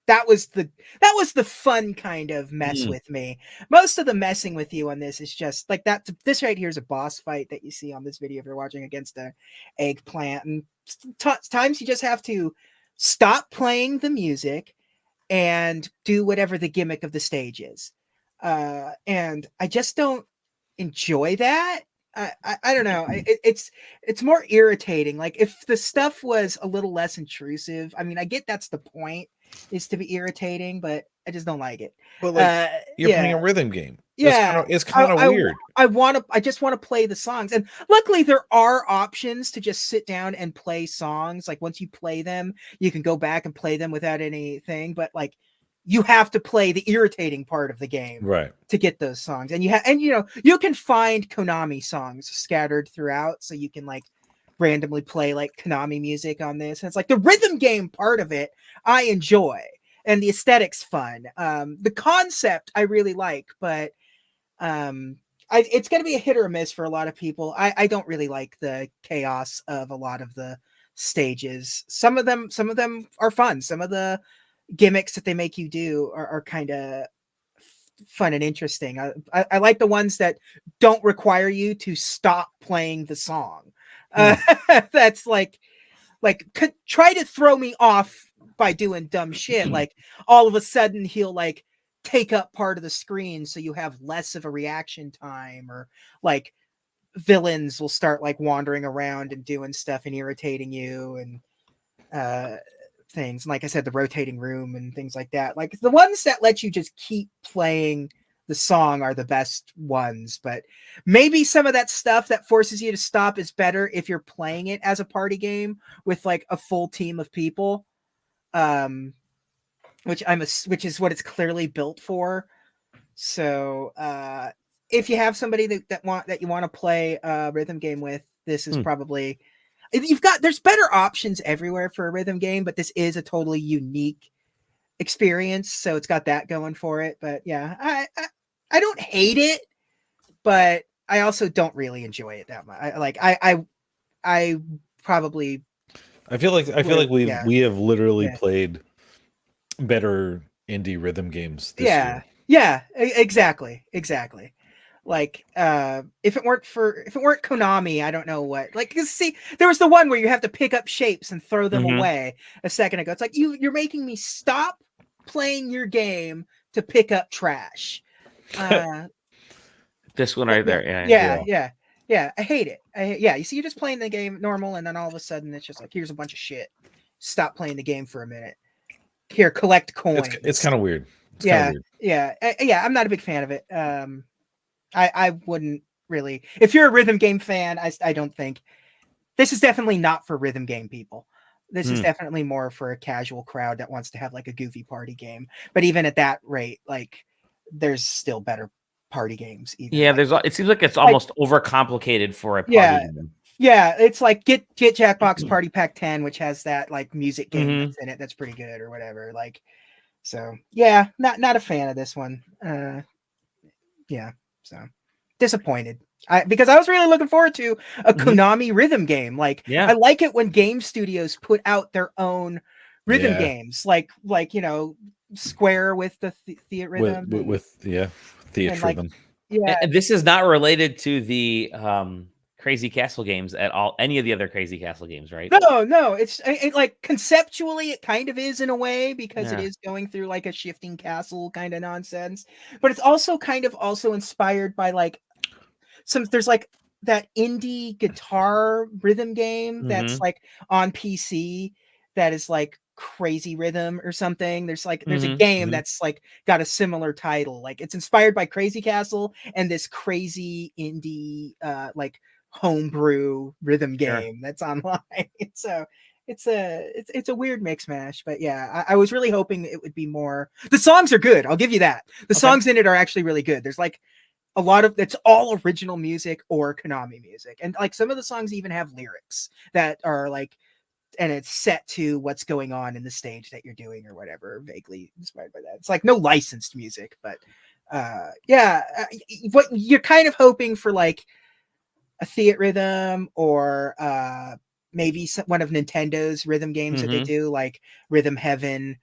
That was the fun kind of mess with me. Most of the messing with you on this is just like that. This right here is a boss fight that you see on this video if you're watching against an eggplant. And times you just have to stop playing the music and do whatever the gimmick of the stage is. And I just don't enjoy that. I don't know. It's more irritating. Like if the stuff was a little less intrusive, I mean, I get that's the point, is to be irritating, but I just don't like it.
But like you're playing a rhythm game.
Yeah,
it's kind of weird.
I just want to play the songs, and luckily there are options to just sit down and play songs. Like once you play them, you can go back and play them without anything. But like you have to play the irritating part of the game,
right,
to get those songs. And you can find Konami songs scattered throughout, so you can like randomly play like Konami music on this. And it's like the rhythm game part of it I enjoy, and the aesthetic's fun. The concept I really like, but it's going to be a hit or a miss for a lot of people. I don't really like the chaos of a lot of the stages. Some of them are fun. Some of the gimmicks that they make you do are kind of fun and interesting. I like the ones that don't require you to stop playing the song. That's like try to throw me off by doing dumb shit. Like all of a sudden he'll like take up part of the screen so you have less of a reaction time, or like villains will start like wandering around and doing stuff and irritating you, and things. Like I said, the rotating room and things like that. Like the ones that let you just keep playing the song are the best ones, but maybe some of that stuff that forces you to stop is better if you're playing it as a party game with like a full team of people. Which is what it's clearly built for. So if you have somebody that you want to play a rhythm game with, this is probably there's better options everywhere for a rhythm game, but this is a totally unique experience, so it's got that going for it. But yeah, I don't hate it, but I also don't really enjoy it that much. I probably
I feel like we have literally played better indie rhythm games this year.
Yeah, exactly. Like if it weren't Konami, I don't know what. Like, see, there was the one where you have to pick up shapes and throw them away a second ago. It's like you're making me stop playing your game to pick up trash.
This one right there.
Yeah. I hate it. You see, you're just playing the game normal, and then all of a sudden it's just like, here's a bunch of shit. Stop playing the game for a minute. Here, collect coins.
It's kind of weird.
Yeah. I'm not a big fan of it. I wouldn't really. If you're a rhythm game fan, I don't think this is definitely not for rhythm game people. This is definitely more for a casual crowd that wants to have like a goofy party game. But even at that rate, like there's still better party games.
Yeah, it seems like it's almost overcomplicated for a party game.
Yeah, it's like get Jackbox Party Pack 10, which has that like music game that's in it. That's pretty good or whatever. Like, so yeah, not a fan of this one. So disappointed. Because I was really looking forward to a Konami rhythm game. Like, I like it when game studios put out their own rhythm games, like Square with the Theatrhythm
Theatrhythm.
And this is not related to the Crazy Castle games at all. Any of the other Crazy Castle games, right?
No. It's like conceptually it kind of is in a way, because it is going through like a shifting castle kind of nonsense. But it's also kind of inspired by like there's like that indie guitar rhythm game that's like on PC that is like Crazy Rhythm or something. There's a game that's like got a similar title. Like it's inspired by Crazy Castle and this crazy indie like homebrew rhythm game that's online. So it's a weird mix mash, but yeah, I was really hoping it would be more. The songs are good, I'll give you that. The songs in it are actually really good. There's like a lot of it's all original music or Konami music, and like some of the songs even have lyrics that are like, and it's set to what's going on in the stage that you're doing or whatever, vaguely inspired by that. It's like no licensed music, but what you're kind of hoping for, like a Theatrhythm or maybe one of Nintendo's rhythm games that they do, like Rhythm Heaven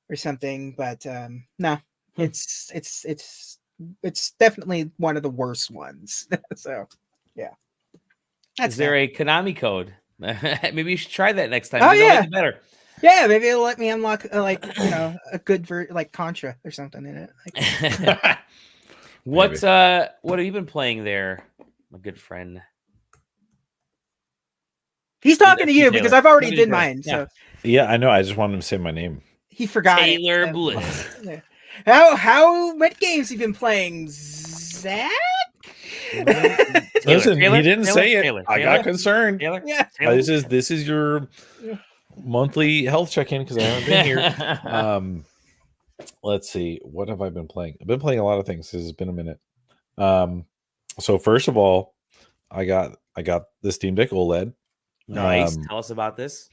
or something. But no, it's definitely one of the worst ones. So yeah.
Is there a Konami code? Maybe you should try that next time.
Oh yeah,
like it better.
Yeah, maybe it'll let me unlock a good like Contra or something in it. Like,
what have you been playing there, my good friend?
He's talking to you because I've already did mine. So
yeah, I know. I just wanted him to say my name.
He forgot.
Taylor Bliss.
What games have you been playing, Zach?
Listen, he didn't say it.
Taylor.
I got concerned.
Yeah.
This is your monthly health check-in because I haven't been here. Let's see. What have I been playing? I've been playing a lot of things. This has been a minute. So first of all, I got the Steam Deck OLED.
Nice. Tell us about this.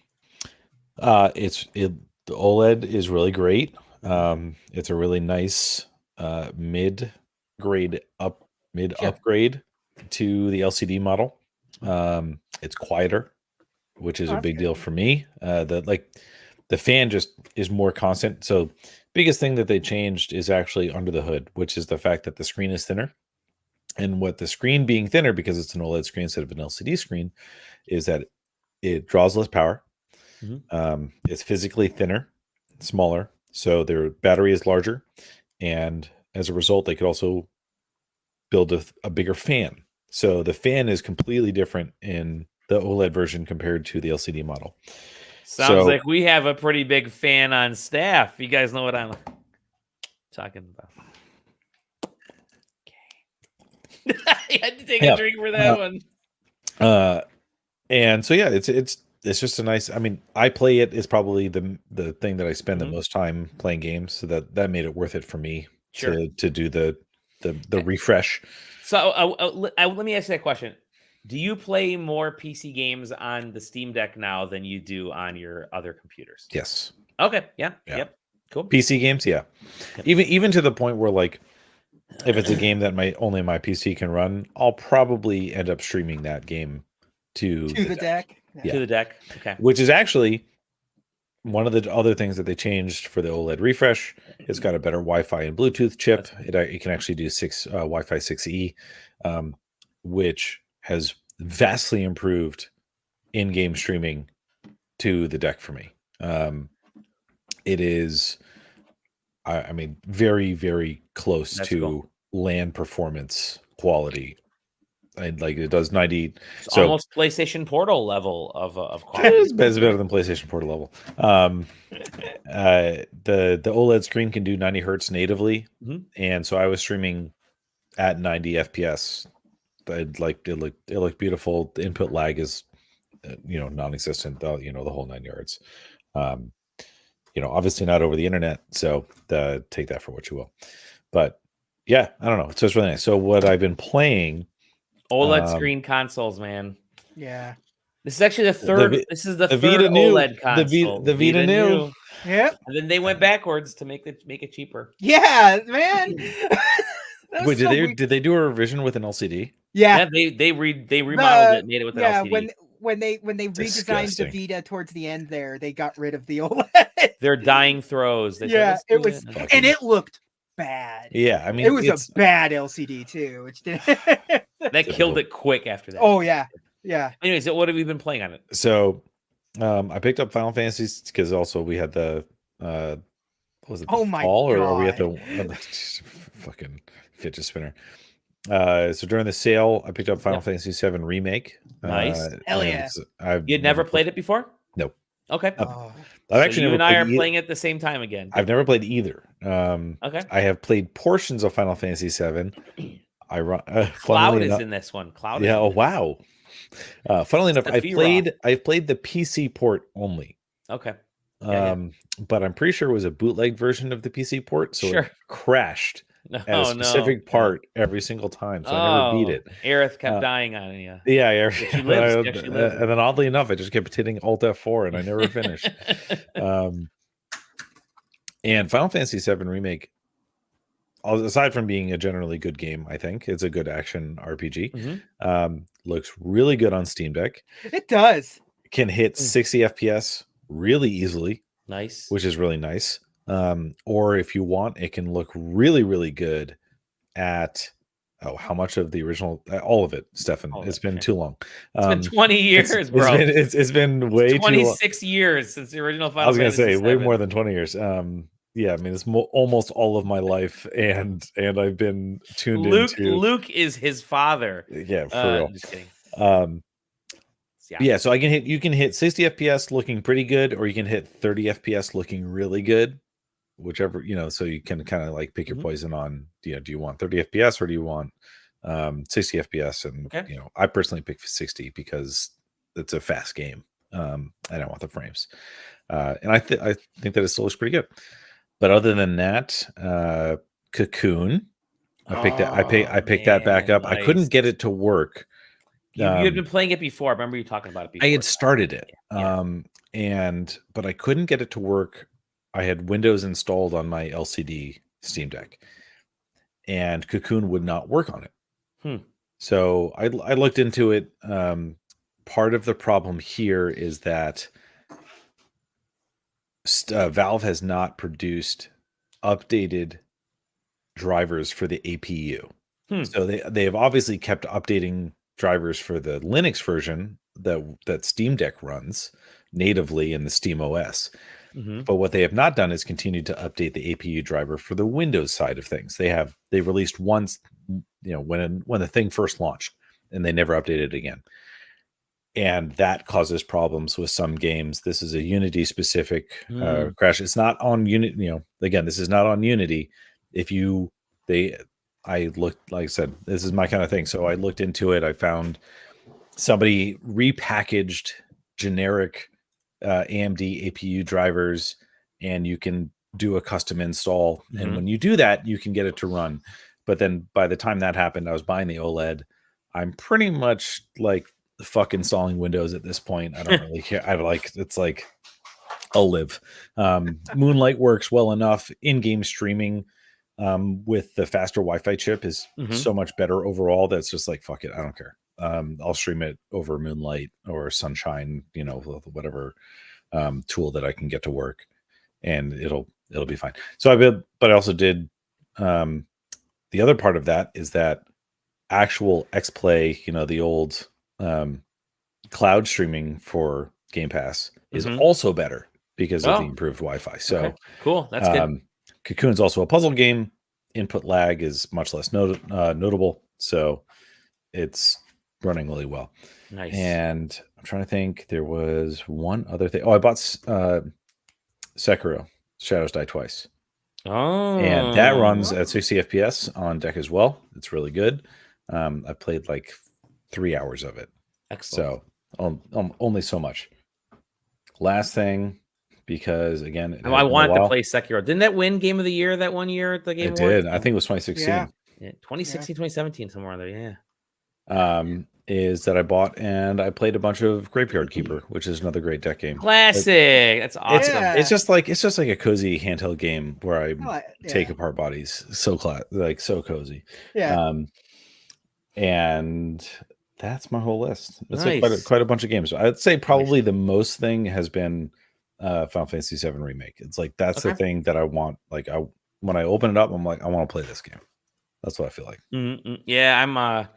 The OLED is really great. It's a really nice mid-grade upgrade to the LCD model. It's quieter, which is a big deal for me. The fan just is more constant. So biggest thing that they changed is actually under the hood, which is the fact that the screen is thinner. And what the screen being thinner, because it's an OLED screen instead of an LCD screen, is that it draws less power. It's physically thinner, smaller, so their battery is larger, and as a result, they could also build a bigger fan. So the fan is completely different in the OLED version compared to the LCD model.
Sounds like we have a pretty big fan on staff. You guys know what I'm talking about. Okay. I had to take a drink for that one.
And so it's just a nice. I mean, I play it. It's probably the thing that I spend the most time playing games. So that made it worth it for me to do the refresh.
So let me ask you that question. Do you play more PC games on the Steam Deck now than you do on your other computers?
Yes.
Okay. Yeah. Yep. Cool.
PC games, yeah. Yep. Even to the point where, like, if it's a game that only my PC can run, I'll probably end up streaming that game to the deck.
Yeah. To the deck. Okay.
Which is actually one of the other things that they changed for the OLED refresh. It's got a better Wi-Fi and Bluetooth chip. It can actually do Wi-Fi 6E, which has vastly improved in-game streaming to the deck for me. It is, I mean, very, very close to LAN performance quality. And like it does 90.
It's almost PlayStation Portal level of quality.
It's better than PlayStation Portal level. The OLED screen can do 90 hertz natively, and so I was streaming at 90 FPS. It looked beautiful. The input lag is non-existent. The whole 9 yards. Obviously not over the internet, so take that for what you will. But yeah, I don't know. So it's really nice. So what I've been playing.
OLED screen consoles, man.
Yeah.
This is actually the third. This is the third OLED console.
The Vita new.
Yep.
And then they went backwards to make it cheaper.
Yeah, man.
Wait, did they do a revision with an LCD?
Yeah.
They remodeled it, made it with an LCD.
When they redesigned the Vita towards the end there, they got rid of the OLED.
Their dying throws.
It was, and it looked bad.
Yeah, I mean,
it was a bad LCD too, which did
that killed it quick after that.
Oh yeah.
Anyways, so what have you been playing on it?
So, I picked up Final Fantasy because also we had the was it the fall, or are we at the fucking fidget spinner? So during the sale, I picked up Final Fantasy VII Remake.
Nice,
hell yeah!
You'd never played it before?
No.
Okay.
I've actually
you and I are playing it at the same time again.
I've never played either.
Okay.
I have played portions of Final Fantasy VII.
Cloud is in this one. Cloud.
Yeah. Oh wow. Funnily enough, I've played the PC port only.
Okay.
But I'm pretty sure it was a bootleg version of the PC port, so it crashed at a specific part every single time, so I never beat it.
Aerith kept dying on it.
Yeah.
She lives.
And then oddly enough, I just kept hitting Alt F4 and I never finished. And Final Fantasy VII Remake, aside from being a generally good game, I think it's a good action RPG. Looks really good on Steam Deck.
It does.
Can hit 60 FPS really easily.
Nice.
Which is really nice. Or if you want, it can look really, really good at how much of the original, all of it, Stefan. It's been too long.
It's been 20 years, bro.
It's been way
26 years since the original Final Fantasy.
I was gonna say way more than 20 years. Yeah, I mean it's almost all of my life, and I've been tuned into.
Luke is his father.
Yeah, for real.
I'm just kidding.
Yeah, so you can hit 60 FPS looking pretty good, or you can hit 30 FPS looking really good, whichever, so you can kind of like pick your poison on, do you want 30 FPS or do you want 60 FPS? And I personally pick 60 because it's a fast game. I don't want the frames, and I think that it still looks pretty good. But other than that, Cocoon, I picked that back up. Nice. I couldn't get it to work.
You had been playing it before. I remember you talking about it before.
I had started it, but I couldn't get it to work. I had Windows installed on my LCD Steam Deck, and Cocoon would not work on it. So I looked into it. Part of the problem here is that Valve has not produced updated drivers for the APU. So they have obviously kept updating drivers for the Linux version that Steam Deck runs natively in the Steam OS. But what they have not done is continued to update the APU driver for the Windows side of things. They released once, when the thing first launched, and they never updated it again. And that causes problems with some games. This is a Unity specific crash. It's not on Unity. Again, this is not on Unity. I looked, like I said, this is my kind of thing. So I looked into it. I found somebody repackaged generic AMD APU drivers, and you can do a custom install. And when you do that, you can get it to run. But then by the time that happened, I was buying the OLED. I'm pretty much like fuck installing Windows at this point. I don't really care. It's like I'll live. Moonlight works well enough. In-game streaming with the faster Wi-Fi chip is so much better overall. That's just like, fuck it, I don't care. I'll stream it over Moonlight or Sunshine, whatever tool that I can get to work, and it'll be fine. So but I also did the other part of that is that actual XPlay, the old cloud streaming for Game Pass is also better because of the improved Wi-Fi. So
okay. Cool, that's good.
Cocoon's also a puzzle game. Input lag is much less notable, so it's running really well.
Nice.
And I'm trying to think, there was one other thing. I bought Sekiro: Shadows Die Twice. And that runs at 60 FPS on deck as well. It's really good. I played like 3 hours of it.
Excellent.
So only so much. Last thing, because again,
I wanted to play Sekiro. Didn't that win Game of the Year that one year at the Game Awards?
It did. I think it was 2016.
Yeah. 2016, 2017, somewhere there. Yeah.
Is that I bought and I played a bunch of Graveyard Keeper, which is another great deck game.
Classic. That's awesome.
It's just like a cozy handheld game where I take apart bodies. So cozy.
Yeah.
And that's my whole list. It's
nice.
quite a bunch of games. I'd say probably the most thing has been Final Fantasy VII Remake. It's like that's the thing that I want. Like when I open it up, I'm like, I want to play this game. That's what I feel like.
Yeah, I'm.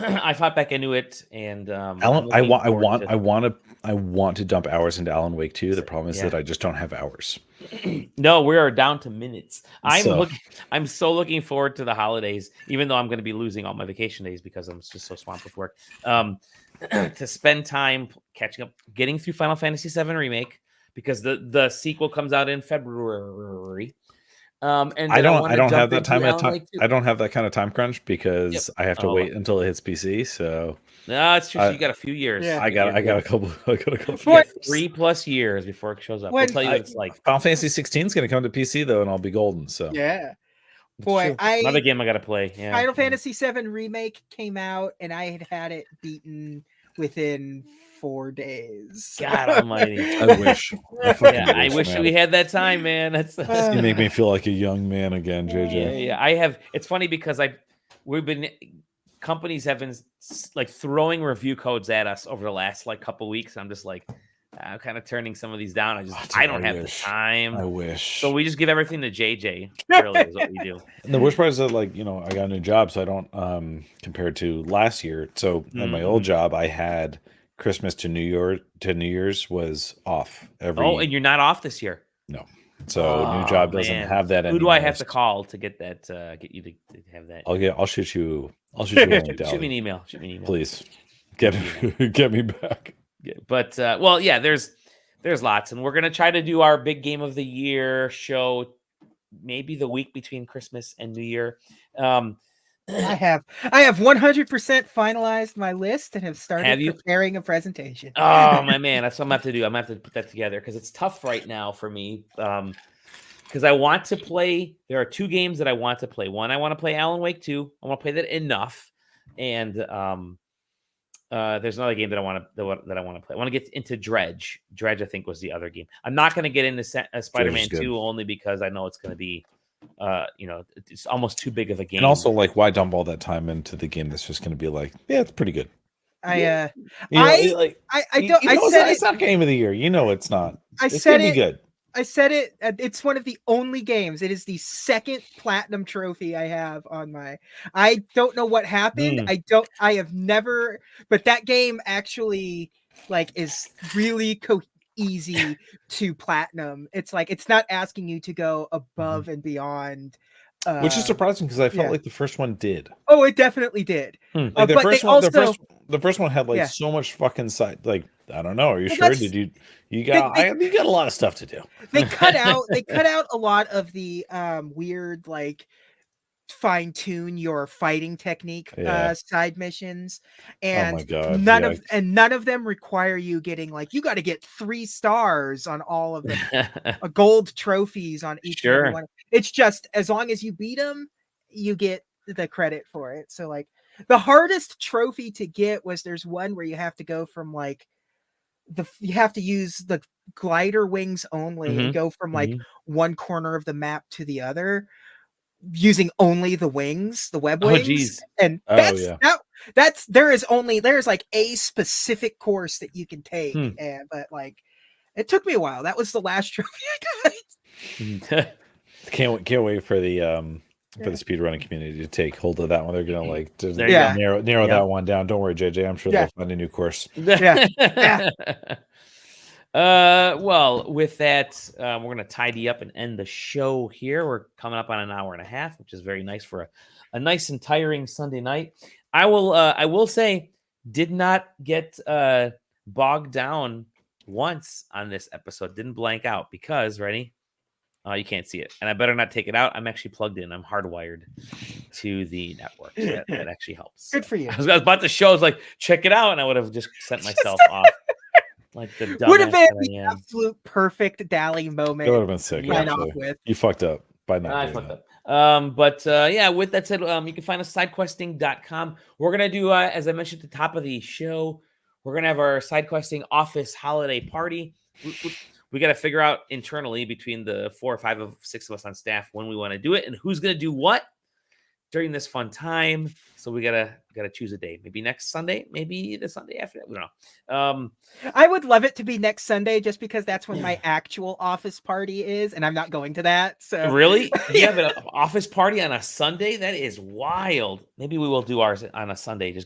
I fought back into it, and
Alan, I want to dump hours into Alan Wake 2. The problem is that I just don't have hours.
No, we are down to minutes. I'm so looking forward to the holidays, even though I'm going to be losing all my vacation days because I'm just so swamped with work. To spend time catching up, getting through Final Fantasy VII Remake, because the sequel comes out in February. And
I don't have that time. I don't have that kind of time crunch because I have to wait until it hits PC. So
no, it's true. So you got a few years.
Yeah. I got a couple.
You got 3+ years before it shows up. I'll tell you what it's like.
Final Fantasy 16 is going to come to PC though, and I'll be golden. So
yeah. Boy,
another game I got to play. Yeah.
Final Fantasy VII Remake came out, and I had it beaten within 4 days.
God almighty.
I wish.
I wish we had that time, man.
You make me feel like a young man again, JJ.
Yeah. I have. It's funny because companies have been like throwing review codes at us over the last couple weeks. I'm just like, I'm kind of turning some of these down. I don't have the time.
I wish.
So we just give everything to JJ. Really is what we do.
And the worst part is that I got a new job, so I don't compared to last year. So at my old job, I had Christmas to New Year's was off every.
Oh, and you're not off this year?
No. So new job doesn't have that anymore.
Who do I have to call to get that? Get you to have that?
I'll shoot you. Shoot me
an email.
Please. Get me back.
Yeah, but there's lots, and we're gonna try to do our big game of the year show maybe the week between Christmas and New Year.
I have 100% finalized my list and have started preparing a presentation.
Oh my man, that's what I'm gonna have to do. I'm gonna have to put that together because it's tough right now for me. Because I want to play. There are 2 games that I want to play. One, I want to play Alan Wake 2. I want to play that enough, and there's another game that I want to play. I want to get into Dredge. Dredge, I think, was the other game. I'm not going to get into Spider-Man 2 only because I know it's going to be it's almost too big of a game.
And also, like, why dump all that time into the game that's just going to be like, yeah, it's pretty good.
I
don't. It's not game of the year. It's not. It's gonna be good.
I said it. It's one of the only games. It is the second platinum trophy I have on my. I don't know what happened. I have never. But that game actually is really easy to platinum. It's it's not asking you to go above and beyond.
Which is surprising because I felt like the first one did.
Oh, it definitely did.
The first one had so much fucking side. Like, I don't know. Are you sure? Did you got a lot of stuff to do.
They cut out a lot of the weird fine tune your fighting technique side missions, and none of them require you getting you got to get 3 stars on all of the gold trophies on each one. It's just as long as you beat them, you get the credit for it. So the hardest trophy to get was there's one where you have to go from you have to use the glider wings only and go from one corner of the map to the other using only the wings, the web wings.
Geez.
And there's a specific course that you can take. But it took me a while. That was the last trophy I got.
Can't wait for the speedrunning community to take hold of that one. They're gonna narrow that one down. Don't worry, JJ. I'm sure they'll find a new course.
Well, with that, we're going to tidy up and end the show here. We're coming up on an hour and a half, which is very nice for a nice and tiring Sunday night. I will say, did not get bogged down once on this episode. Didn't blank out because, ready? You can't see it. And I better not take it out. I'm actually plugged in. I'm hardwired to the network. So that actually helps.
Good for you.
I was about to show, I was check it out. And I would have just sent myself off. The
would have been the absolute perfect Dally moment.
It would have been sick. You fucked up by not doing that.
But with that said, you can find us sidequesting.com. We're going to do, as I mentioned at the top of the show, we're going to have our SideQuesting office holiday party. We got to figure out internally between the 4 or 6 of us on staff when we want to do it and who's going to do what during this fun time. So we gotta choose a day. Maybe next Sunday, maybe the Sunday after that. We don't know.
I would love it to be next Sunday just because that's when my actual office party is, and I'm not going to that. So
really? You have an office party on a Sunday? That is wild. Maybe we will do ours on a Sunday.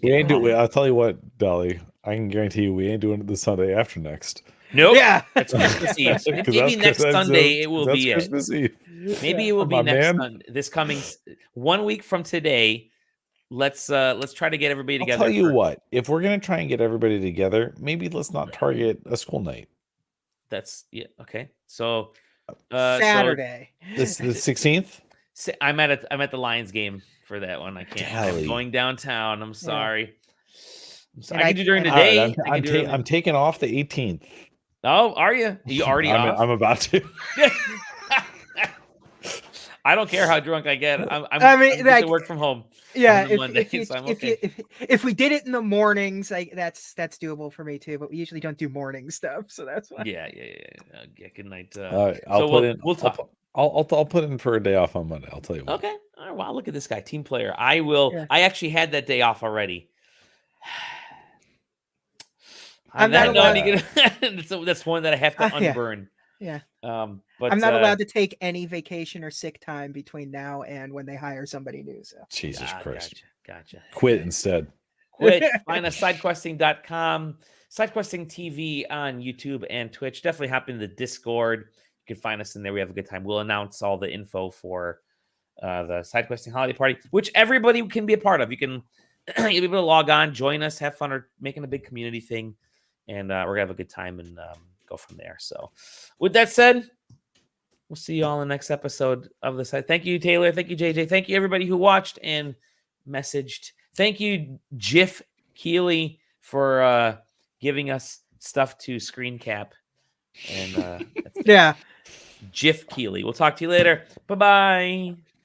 I'll tell you what, Dolly. I can guarantee you we ain't doing it the Sunday after next.
Nope.
Yeah.
That's Christmas Eve. So maybe next Sunday it will be
Christmas Eve.
Maybe it will be next Sunday. This coming 1 week from today. Let's try to get everybody together.
I'll tell you what, if we're gonna try and get everybody together, maybe let's not target a school night.
That's okay. So
Saturday.
This the 16th.
I'm at the Lions game for that one. I can't. I'm going downtown. I'm sorry. I can do during the day.
I'm taking off the 18th.
Oh, are you? Are you already off?
I'm about to.
I don't care how drunk I get. I'm to work from home.
Yeah, if we did it in the mornings, that's doable for me too. But we usually don't do morning stuff, so that's why.
Yeah. Good night.
All right, we'll talk. I'll put in for a day off on Monday. I'll tell you what.
Okay. All right. Wow, look at this guy, team player. I will. Yeah. I actually had that day off already. That's one that I have to unburn.
Yeah.
But
I'm not allowed to take any vacation or sick time between now and when they hire somebody new. So
Jesus Christ.
Gotcha.
Quit instead.
Quit. Find us sidequesting.com, SideQuesting TV on YouTube and Twitch. Definitely hop into the Discord. You can find us in there. We have a good time. We'll announce all the info for the SideQuesting holiday party, which everybody can be a part of. You'll be able to log on, join us, have fun, or making a big community thing. And we're going to have a good time and go from there. So with that said, we'll see you all in the next episode of the site. Thank you, Taylor. Thank you, JJ. Thank you, everybody who watched and messaged. Thank you, Jiff Keeley, for giving us stuff to screen cap. And
yeah,
Jiff Keeley. We'll talk to you later. Bye-bye.